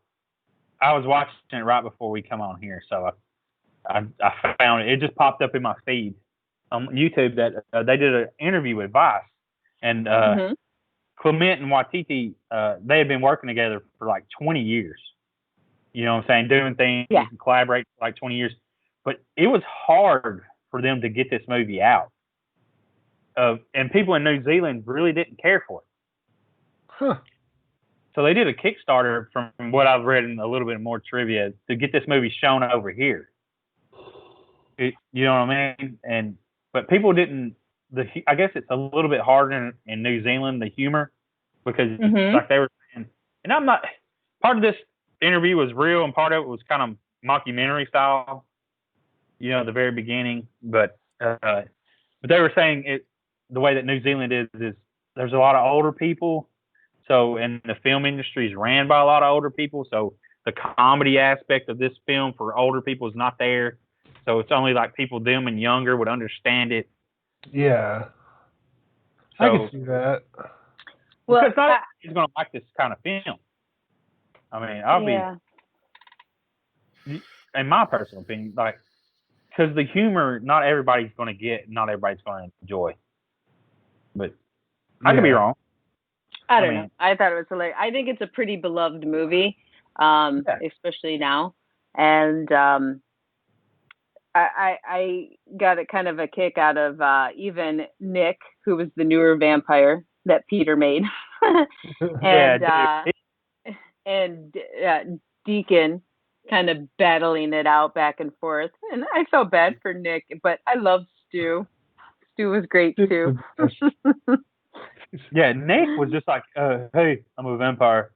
I was watching it right before we come on here, so I found it. It just popped up in my feed on YouTube that they did an interview with Vice, and Clement and Waititi, they had been working together for like 20 years. You know what I'm saying? Doing things Yeah. and collaborating for like 20 years. But it was hard for them to get this movie out. And people in New Zealand really didn't care for it. Huh. So they did a Kickstarter, from what I've read in a little bit more trivia, to get this movie shown over here. You know what I mean? But people didn't. I guess it's a little bit harder in New Zealand, the humor, because like they were saying, and I'm not. Part of this interview was real, and part of it was kind of mockumentary style. You know, at the very beginning, but they were saying the way that New Zealand is there's a lot of older people. So, and the film industry is ran by a lot of older people. So the comedy aspect of this film for older people is not there. So it's only like people them and younger would understand it. Yeah. So, I can see that. Well, because not everybody's going to like this kind of film. I mean, I'll be, in my personal opinion, like, because the humor, not everybody's going to get, not everybody's going to enjoy. But I could be wrong. I don't know. I thought it was hilarious. I think it's a pretty beloved movie, especially now. And I got a kind of a kick out of even Nick, who was the newer vampire that Peter made, and Deacon kind of battling it out back and forth. And I felt bad for Nick, but I loved Stu. Stu was great too. Yeah, Nick was just like, hey, I'm a vampire.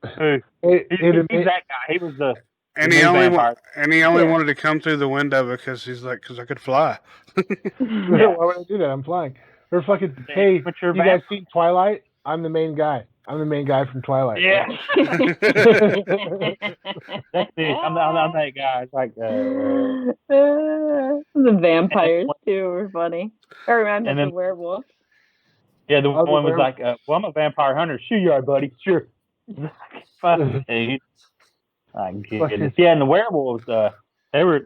Hey, he's that guy. He was the vampire. And he only wanted to come through the window because he's like, because I could fly. Why would I do that? I'm flying. Or fucking, hey, you guys seen Twilight? I'm the main guy. I'm the main guy from Twilight. Yeah. That's it. I'm that guy. It's like the vampires too were funny. I remember the werewolf. Yeah, the one was like, well, I'm a vampire hunter. Sure you are, buddy. Sure. Hey, I get it. Yeah, and the werewolves, they were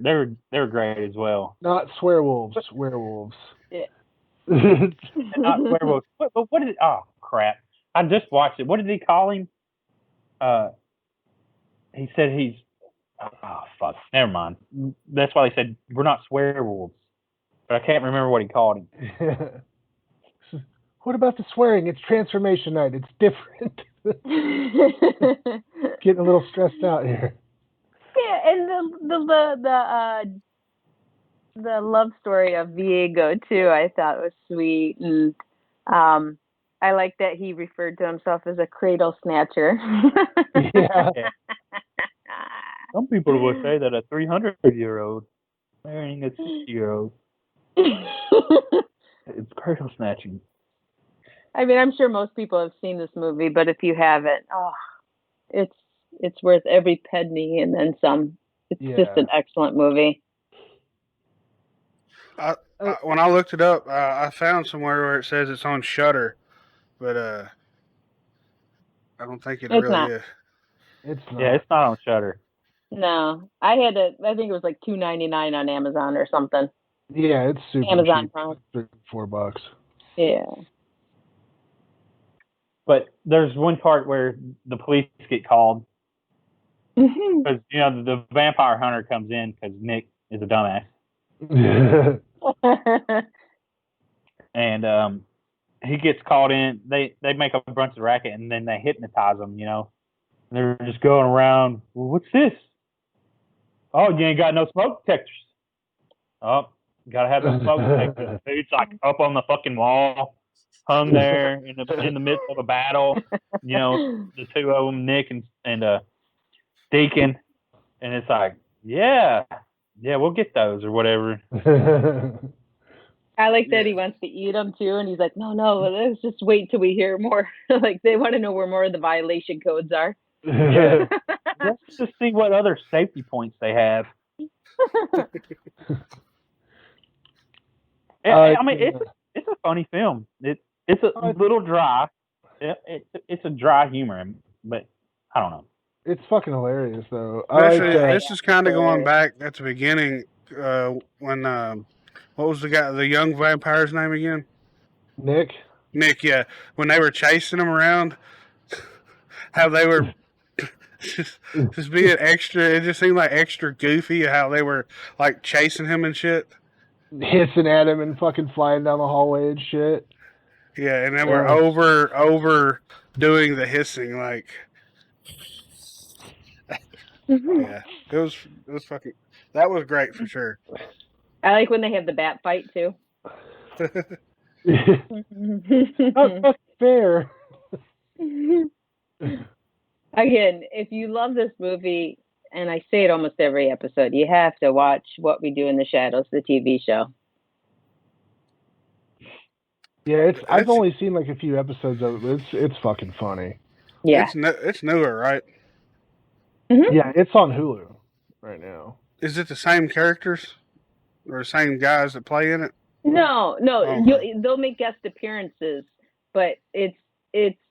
great as well. Not swearwolves, werewolves. Yeah. Not werewolves. What did it? Oh crap! I just watched it. What did he call him? He said he's. Oh fuck! Never mind. That's why they said we're not swearwolves. But I can't remember what he called him. What about the swearing? It's transformation night. It's different. Getting a little stressed out here. Yeah, and the love story of Viego too, I thought was sweet, and I like that he referred to himself as a cradle snatcher. Yeah. Some people would say that a 300-year-old marrying a 60-year-old. It's cradle snatching. I mean, I'm sure most people have seen this movie, but if you haven't, it's worth every penny and then some. It's just an excellent movie. When I looked it up, I found somewhere where it says it's on Shudder, but I don't think it really is. It's not. Yeah, it's not on Shudder. No, I think it was like $2.99 on Amazon or something. Yeah, it's super Amazon cheap. Prime. $4. Yeah. But there's one part where the police get called because the vampire hunter comes in because Nick is a dumbass, and he gets called in. They make up a bunch of racket and then they hypnotize him. And they're just going around. Well, what's this? Oh, you ain't got no smoke detectors. Oh, gotta have the smoke detectors. It's like up on the fucking wall. Hung there in the midst of a battle, the two of them, Nick and Deacon, and it's like, yeah, we'll get those or whatever. I like that he wants to eat them too, and he's like, no, let's just wait till we hear more. Like they want to know where more of the violation codes are. Yeah. Let's just see what other safety points they have. I mean, it's a funny film. It's a little dry. It's a dry humor, but I don't know. It's fucking hilarious, though. This is kind of going back at the beginning when what was the young vampire's name again? Nick, yeah. When they were chasing him around, how they were just being extra. It just seemed like extra goofy how they were like chasing him and shit. Hissing at him and fucking flying down the hallway and shit. Yeah, and then we're over doing the hissing. Like, yeah, it was fucking. That was great for sure. I like when they have the bat fight too. Not fair. Again, if you love this movie, and I say it almost every episode, you have to watch What We Do in the Shadows, the TV show. Yeah, I've only seen like a few episodes of it, but it's fucking funny. Yeah. It's newer, right? Mm-hmm. Yeah, it's on Hulu right now. Is it the same characters or the same guys that play in it? No, Okay. they'll make guest appearances, but it's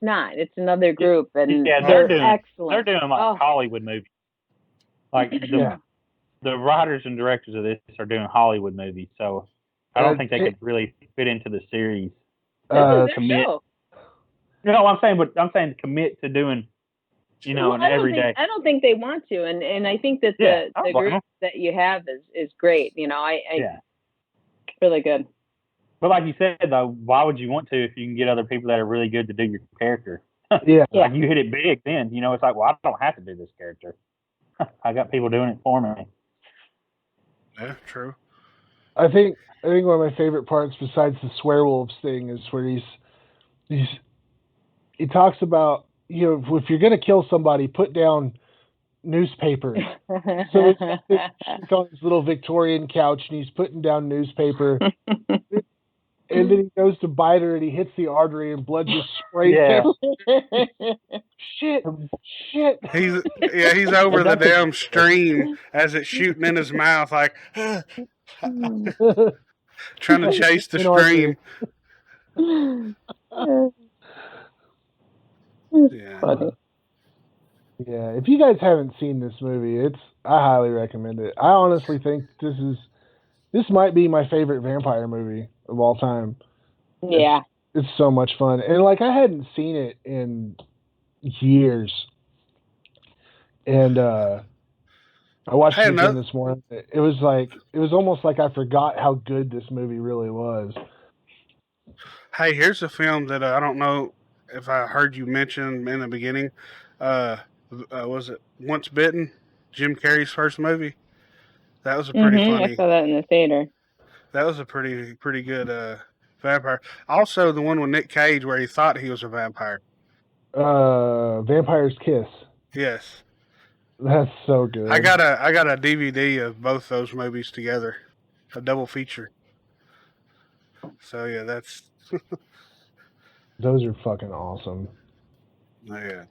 not. It's another group, and Yeah, they're doing, excellent. They're doing like Hollywood movies. Like the writers and directors of this are doing Hollywood movies, so I don't think they could really fit into the series. Commit. Show. No, I'm saying commit to doing, an everyday. I don't think they want to, and I think that the group that you have is great. Really good. But like you said, though, why would you want to if you can get other people that are really good to do your character? Yeah. Like you hit it big, then it's like, well, I don't have to do this character. I got people doing it for me. Yeah, true. I think one of my favorite parts, besides the swearwolves thing, is where he talks about, if you're gonna kill somebody, put down newspaper. So he's on his little Victorian couch and he's putting down newspaper. And then he goes to bite her and he hits the artery and blood just sprays everywhere. Shit. He's over the damn stream as it's shooting in his mouth, like trying to chase the stream. Yeah. Funny. Yeah, if you guys haven't seen this movie, I highly recommend it. I honestly think this might be my favorite vampire movie of all time. Yeah. It's so much fun. And like I hadn't seen it in years. And I watched it again this morning. It was almost like I forgot how good this movie really was. Hey, here's a film that I don't know if I heard you mention in the beginning. Was it Once Bitten? Jim Carrey's first movie. That was a pretty funny. I saw that in the theater. That was a pretty good vampire. Also, the one with Nick Cage where he thought he was a vampire. Vampire's Kiss. Yes. That's so good. I got a DVD of both those movies together, a double feature. So yeah, that's. Those are fucking awesome. Oh, yeah.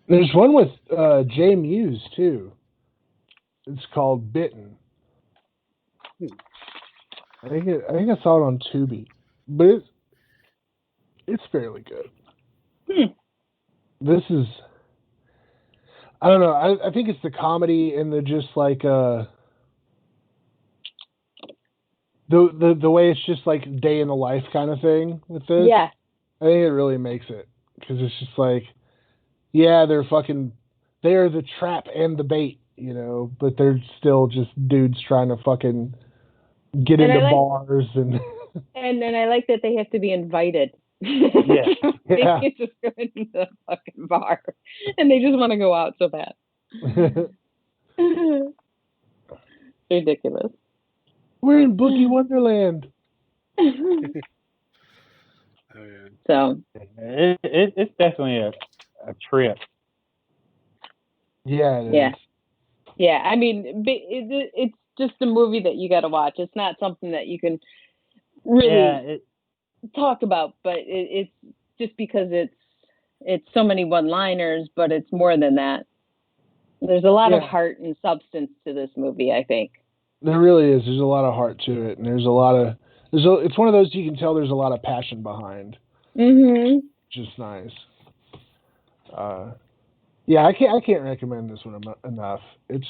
There's one with Jay Muse too. It's called Bitten. I think I saw it on Tubi, but it's fairly good. This is, I don't know. I think it's the comedy and the just like the way it's just like day in the life kind of thing with this. Yeah. I think it really makes it because it's just like, yeah, they're the trap and the bait, but they're still just dudes trying to fucking get into bars and. And then I like that they have to be invited. Yeah. They can't just go into the fucking bar, and they just want to go out so bad. Ridiculous. We're in Boogie Wonderland. Oh, yeah. So it's definitely a trip. Yeah. It is. Yeah. I mean, it's just a movie that you got to watch. It's not something that you can really talk about, but it's just because it's so many one-liners, but it's more than that. There's a lot of heart and substance to this movie, I think. There really is. There's a lot of heart to it, and it's one of those you can tell there's a lot of passion behind. Mm-hmm. Which is nice. Yeah, I can't recommend this one enough. It's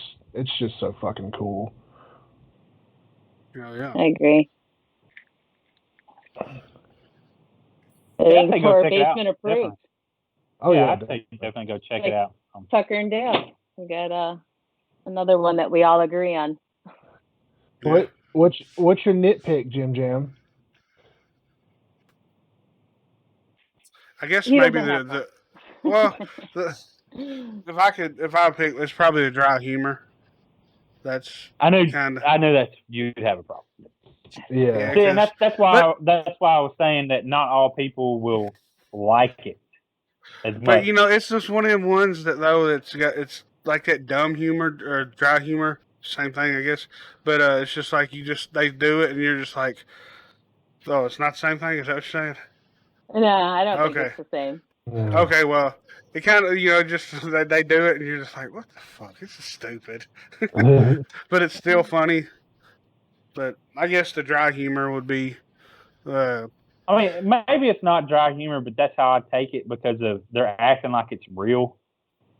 just so fucking cool. Oh, yeah. I agree. I think think go for check it out. basement approved. Oh yeah, I'd say definitely go check it out. Tucker and Dale. We got another one that we all agree on. What's your nitpick, Jim Jam? I guess He maybe doesn't have if I pick, it's probably the dry humor. That's I knew kind of that you'd have a problem. Yeah. See, and that's why I was saying that not all people will like it as much. But it's just one of them ones that though it's like that dumb humor or dry humor, same thing I guess. But it's just like they do it and you're just like, oh, it's not the same thing. Is that what you're saying? No, I don't think Okay. it's the same. Yeah. Okay, well, it kind of just they do it and you're just like, what the fuck? This is stupid. But it's still funny. But I guess the dry humor would be. I mean, maybe it's not dry humor, but that's how I take it because they're acting like it's real.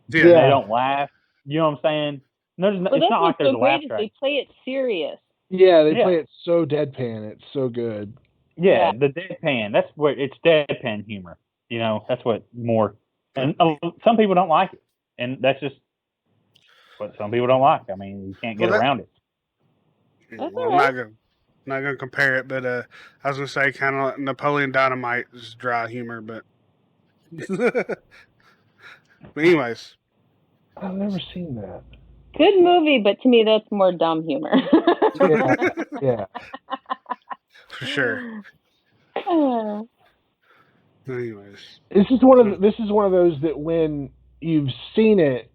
Yeah. They don't laugh. You know what I'm saying? It's not like there's a laugh track. They play it serious. Yeah, they play it so deadpan. It's so good. Yeah, the deadpan. That's what it's deadpan humor. That's what more. And some people don't like it, and that's just what some people don't like. I mean, you can't get around it. That's Well, all right. I'm not gonna compare it, but I was gonna say kind of like Napoleon Dynamite is dry humor, but. But anyways, I've never seen that. Good movie, but to me that's more dumb humor. Yeah. for sure. Anyways, This is one of those that when you've seen it,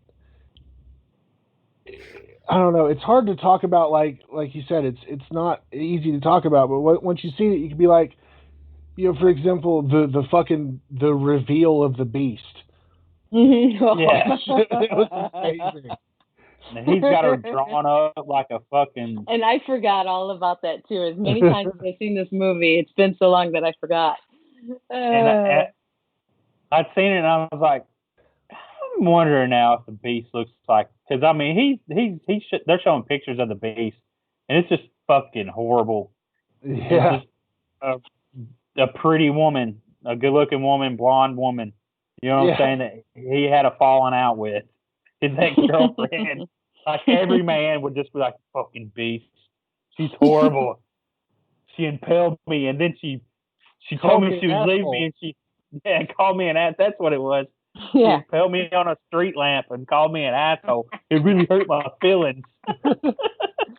I don't know. It's hard to talk about. Like you said, it's not easy to talk about. But once you see it, you can be like, for example, the reveal of the beast. Yeah. It was amazing. And he's got her drawn up like a fucking. And I forgot all about that too. As many times as I've seen this movie, it's been so long that I forgot. And I'd seen it, and I was like, I'm wondering now if the beast looks like, because I mean they're showing pictures of the beast, and it's just fucking horrible. Yeah. It's just a pretty woman, a good-looking woman, blonde woman. You know what I'm saying? That he had a falling out with his ex-girlfriend. Like every man would just be like, fucking beast. She's horrible. She impaled me, and then she told me she was leaving me, and she called me an ass. That's what it was. Yeah. She impaled me on a street lamp and called me an asshole. It really hurt my feelings.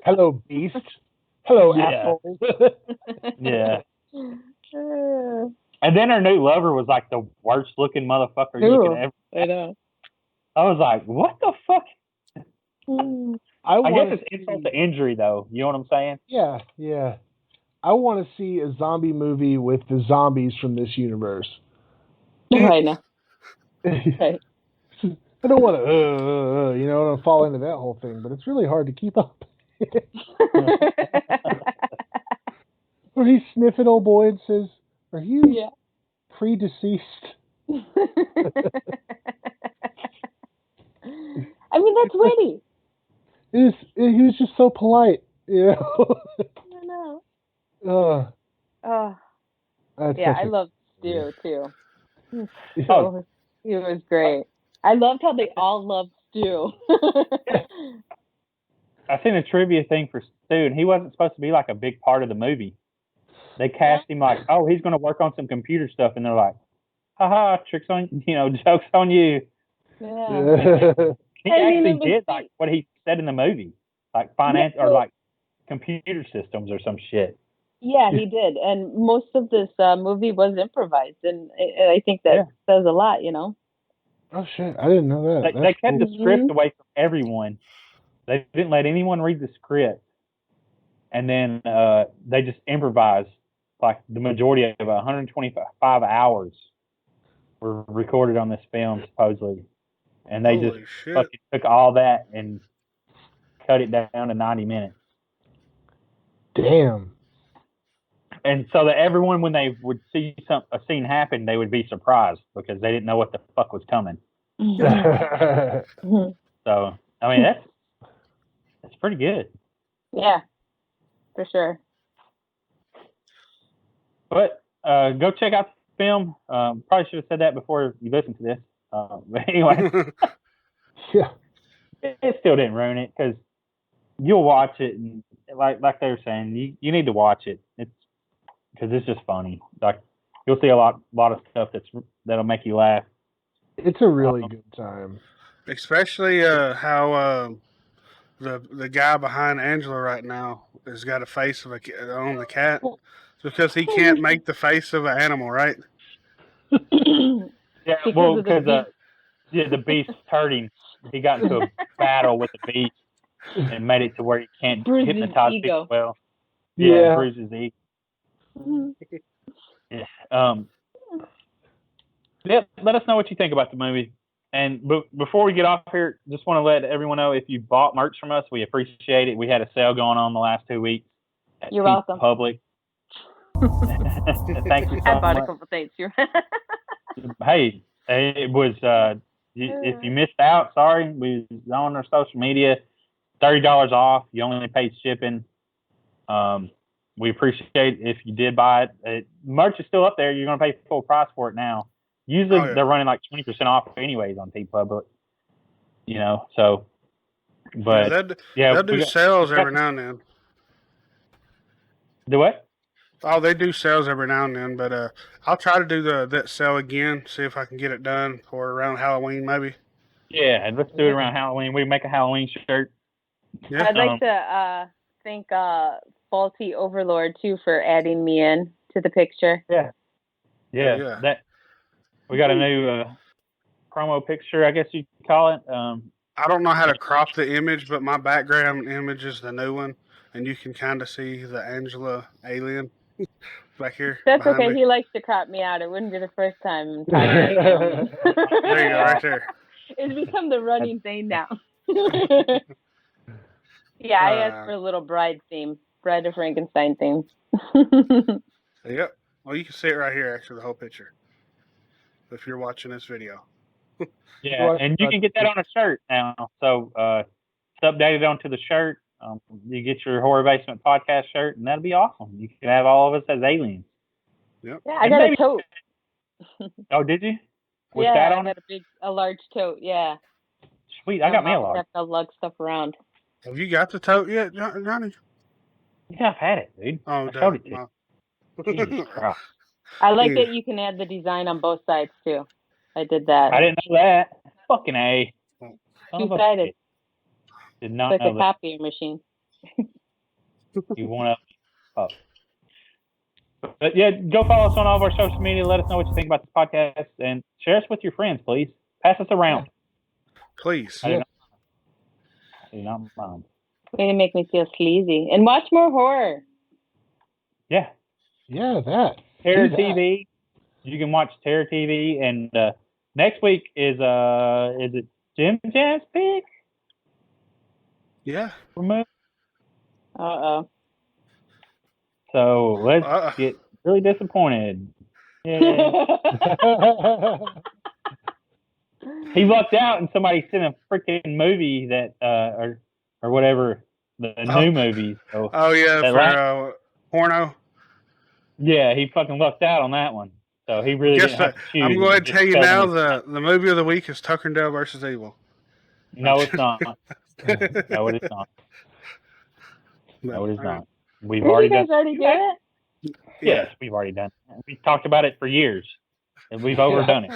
Hello, beast. Hello, asshole. Yeah. And then her new lover was like the worst looking motherfucker you could ever. I know. I was like, what the fuck? I guess it's see... insult to injury, though. You know what I'm saying? Yeah, yeah. I want to see a zombie movie with the zombies from this universe. I know. Right. I don't want to, fall into that whole thing, but it's really hard to keep up. Where he sniffs at old boy and says, "Are you pre-deceased?" I mean, that's witty. He was just so polite, I know. I love Stu too. So, he was great. I loved how they all loved Stu. I seen a trivia thing for Stu, and he wasn't supposed to be like a big part of the movie. They cast him like, oh, he's going to work on some computer stuff, and they're like, haha, jokes on you. Yeah. He actually did like what he said in the movie, like finance or like computer systems or some shit. Yeah, he did, and most of this movie was improvised, and I think that says a lot, Oh shit! I didn't know that. They kept the script away from everyone. They didn't let anyone read the script, and then they just improvised. Like the majority of 125 hours were recorded on this film, supposedly, and they just fucking took all that and cut it down to 90 minutes. Damn. And so that everyone, when they would see a scene happen, they would be surprised because they didn't know what the fuck was coming. So, I mean, that's pretty good. Yeah, for sure. But go check out the film. Probably should have said that before you listened to this. But anyway, Yeah. it still didn't ruin it because you'll watch it and like they were saying, you need to watch it. It's because it's just funny. Like you'll see a lot of stuff that'll make you laugh. It's a really good time. Especially how the guy behind Angela right now has got a face of on the cat. It's because he can't make the face of an animal, right? Yeah, Because of the the beast's hurting. He got into a battle with the beast and made it to where he can't Bruises hypnotize ego. people well. Yeah. Bruises the ego. Yeah. Let us know what you think about the movie. And before we get off here, just want to let everyone know if you bought merch from us, we appreciate it. We had a sale going on the last 2 weeks. You're welcome. Public. Thank you so I bought much. a couple things. Hey, it was if you missed out, sorry. We was on our social media, $30 off. You only paid shipping. We appreciate if you did buy it. Merch is still up there. You're gonna pay full price for it now. Usually they're running like 20% off anyways on TeePublic. So. But they'll do sales every now and then. Do what? Oh, they do sales every now and then, but I'll try to do that sale again, see if I can get it done for around Halloween, maybe. Yeah, and let's do it around Halloween. We make a Halloween shirt. Yeah. I'd like to thank Faulty Overlord too for adding me in to the picture. Yeah. That we got a new promo picture, I guess you could call it. I don't know how to crop the image, but my background image is the new one, and you can kind of see the Angela alien back here. That's okay. Me. He likes to crop me out. It wouldn't be the first time. There you go, right there. It's become the running thing now. Yeah, I asked for a little bride of Frankenstein theme. Yep. Well, you can see it right here, actually, the whole picture, if you're watching this video. Yeah, and you can get that on a shirt now. So it's updated onto the shirt. You get your Horror Basement podcast shirt, and that'll be awesome. You can have all of us as aliens. Yep. Yeah, I got a tote. Oh, did you? With yeah, that on I got a large tote. Yeah. Sweet, I got me a large. I have to lug stuff around. Have you got the tote yet, Johnny? Yeah, I've had it, dude. Oh, I showed it to you. Jesus Christ. I like that you can add the design on both sides too. I did that. I didn't know that. Fucking A. Two-sided. Did not it's know like a that. copier machine. You want to? But yeah, go follow us on all of our social media. Let us know what you think about this podcast and share us with your friends, please. Pass us around. Please. I do not mind. Way to make me feel sleazy. And watch more horror. Yeah. Yeah, that. Terror TV. You can watch Terror TV, and next week is it Jim Jam's pick? Yeah. Uh-oh. So let's get really disappointed. Yeah. He lucked out, and somebody sent a freaking movie that or whatever the new movie. So for porno. Yeah, he fucking lucked out on that one. So he really didn't have to choose. I'm going to tell you now, the movie of the week is Tucker and Dale versus Evil. No, it's not. No, it is not. No, it is not. We've already done it? Yes, we've already done it. We've talked about it for years, and we've overdone it.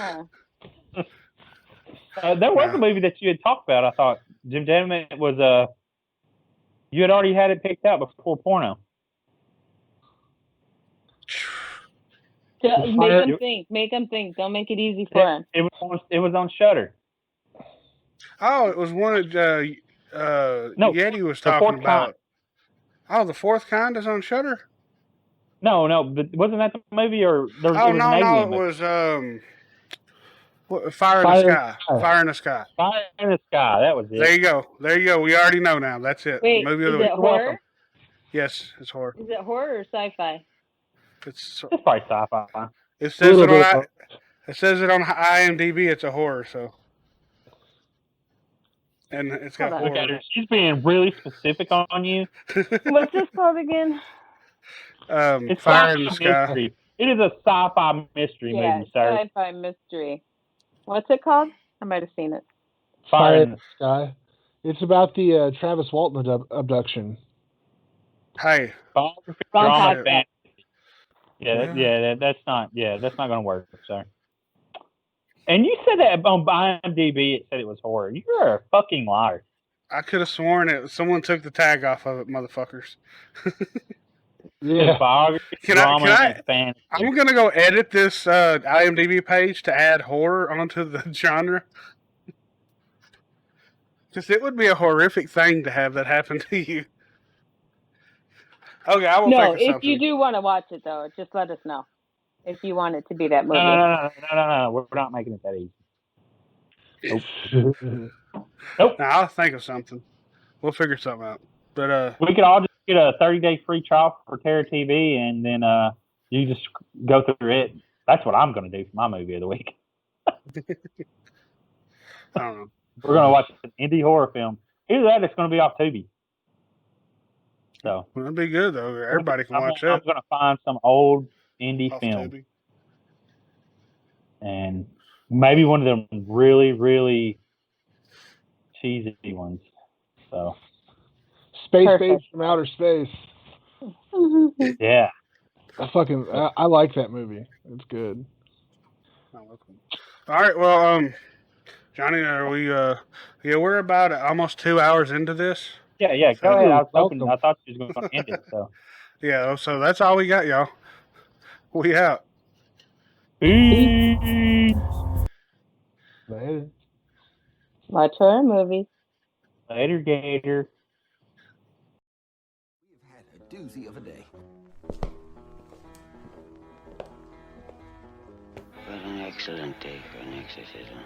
There was a movie that you had talked about, I thought. Jim Gentleman was you had already had it picked out before porno. Make them think. Don't make it easy for them. It was on Shudder. Oh, it was one that Yeti was talking about. Kind. Oh, The Fourth Kind is on Shudder? No, but wasn't that the movie? Or there was, it was Fire in the Sky. Fire in the Sky. Fire in the Sky. That was it. There you go. We already know now. That's it. Wait, movie of the week. Horror? Yes, it's horror. Is it horror or sci-fi? It's probably sci-fi. It says it on IMDb. It's a horror, so. And it's got horror. She's being really specific on you. What's this called again? It's Fire in the Sky. Mystery. It is a sci-fi mystery movie, sir. Sci-fi mystery. What's it called? I might have seen it. Fire in the Sky. It's about the Travis Walton abduction. Hey, biography, Wrong drama, podcast. fantasy. That's not going to work, sir. And you said that on IMDb it said it was horror. You're a fucking liar. I could have sworn someone took the tag off of it, motherfuckers. Yeah. Biography, drama, and fantasy. I'm gonna go edit this IMDb page to add horror onto the genre. Because it would be a horrific thing to have that happen to you. Okay, I will think of something. No, if you do want to watch it, though, just let us know. If you want it to be that movie. No. We're not making it that easy. Nope. Nope. Now, I'll think of something. We'll figure something out. But we could all just get a 30-day free trial for Terror TV, and then you just go through it. That's what I'm going to do for my movie of the week. I don't know. We're going to watch an indie horror film. Either that, it's going to be off Tubi. So that'd be good though. Everybody can watch it. I'm going to find some old indie Off film, Tubi. and maybe one of them really, really cheesy ones. So Space Babes from Outer Space. yeah, I like that movie. It's good. All right, well, Johnny, are we? We're about almost 2 hours into this. Yeah. Go ahead. I thought you was going to end it. So yeah, so that's all we got, y'all. We out. peace. Later. Watch horror movies. Later, Gator. We've had a doozy of a day. What an excellent day for an exorcism.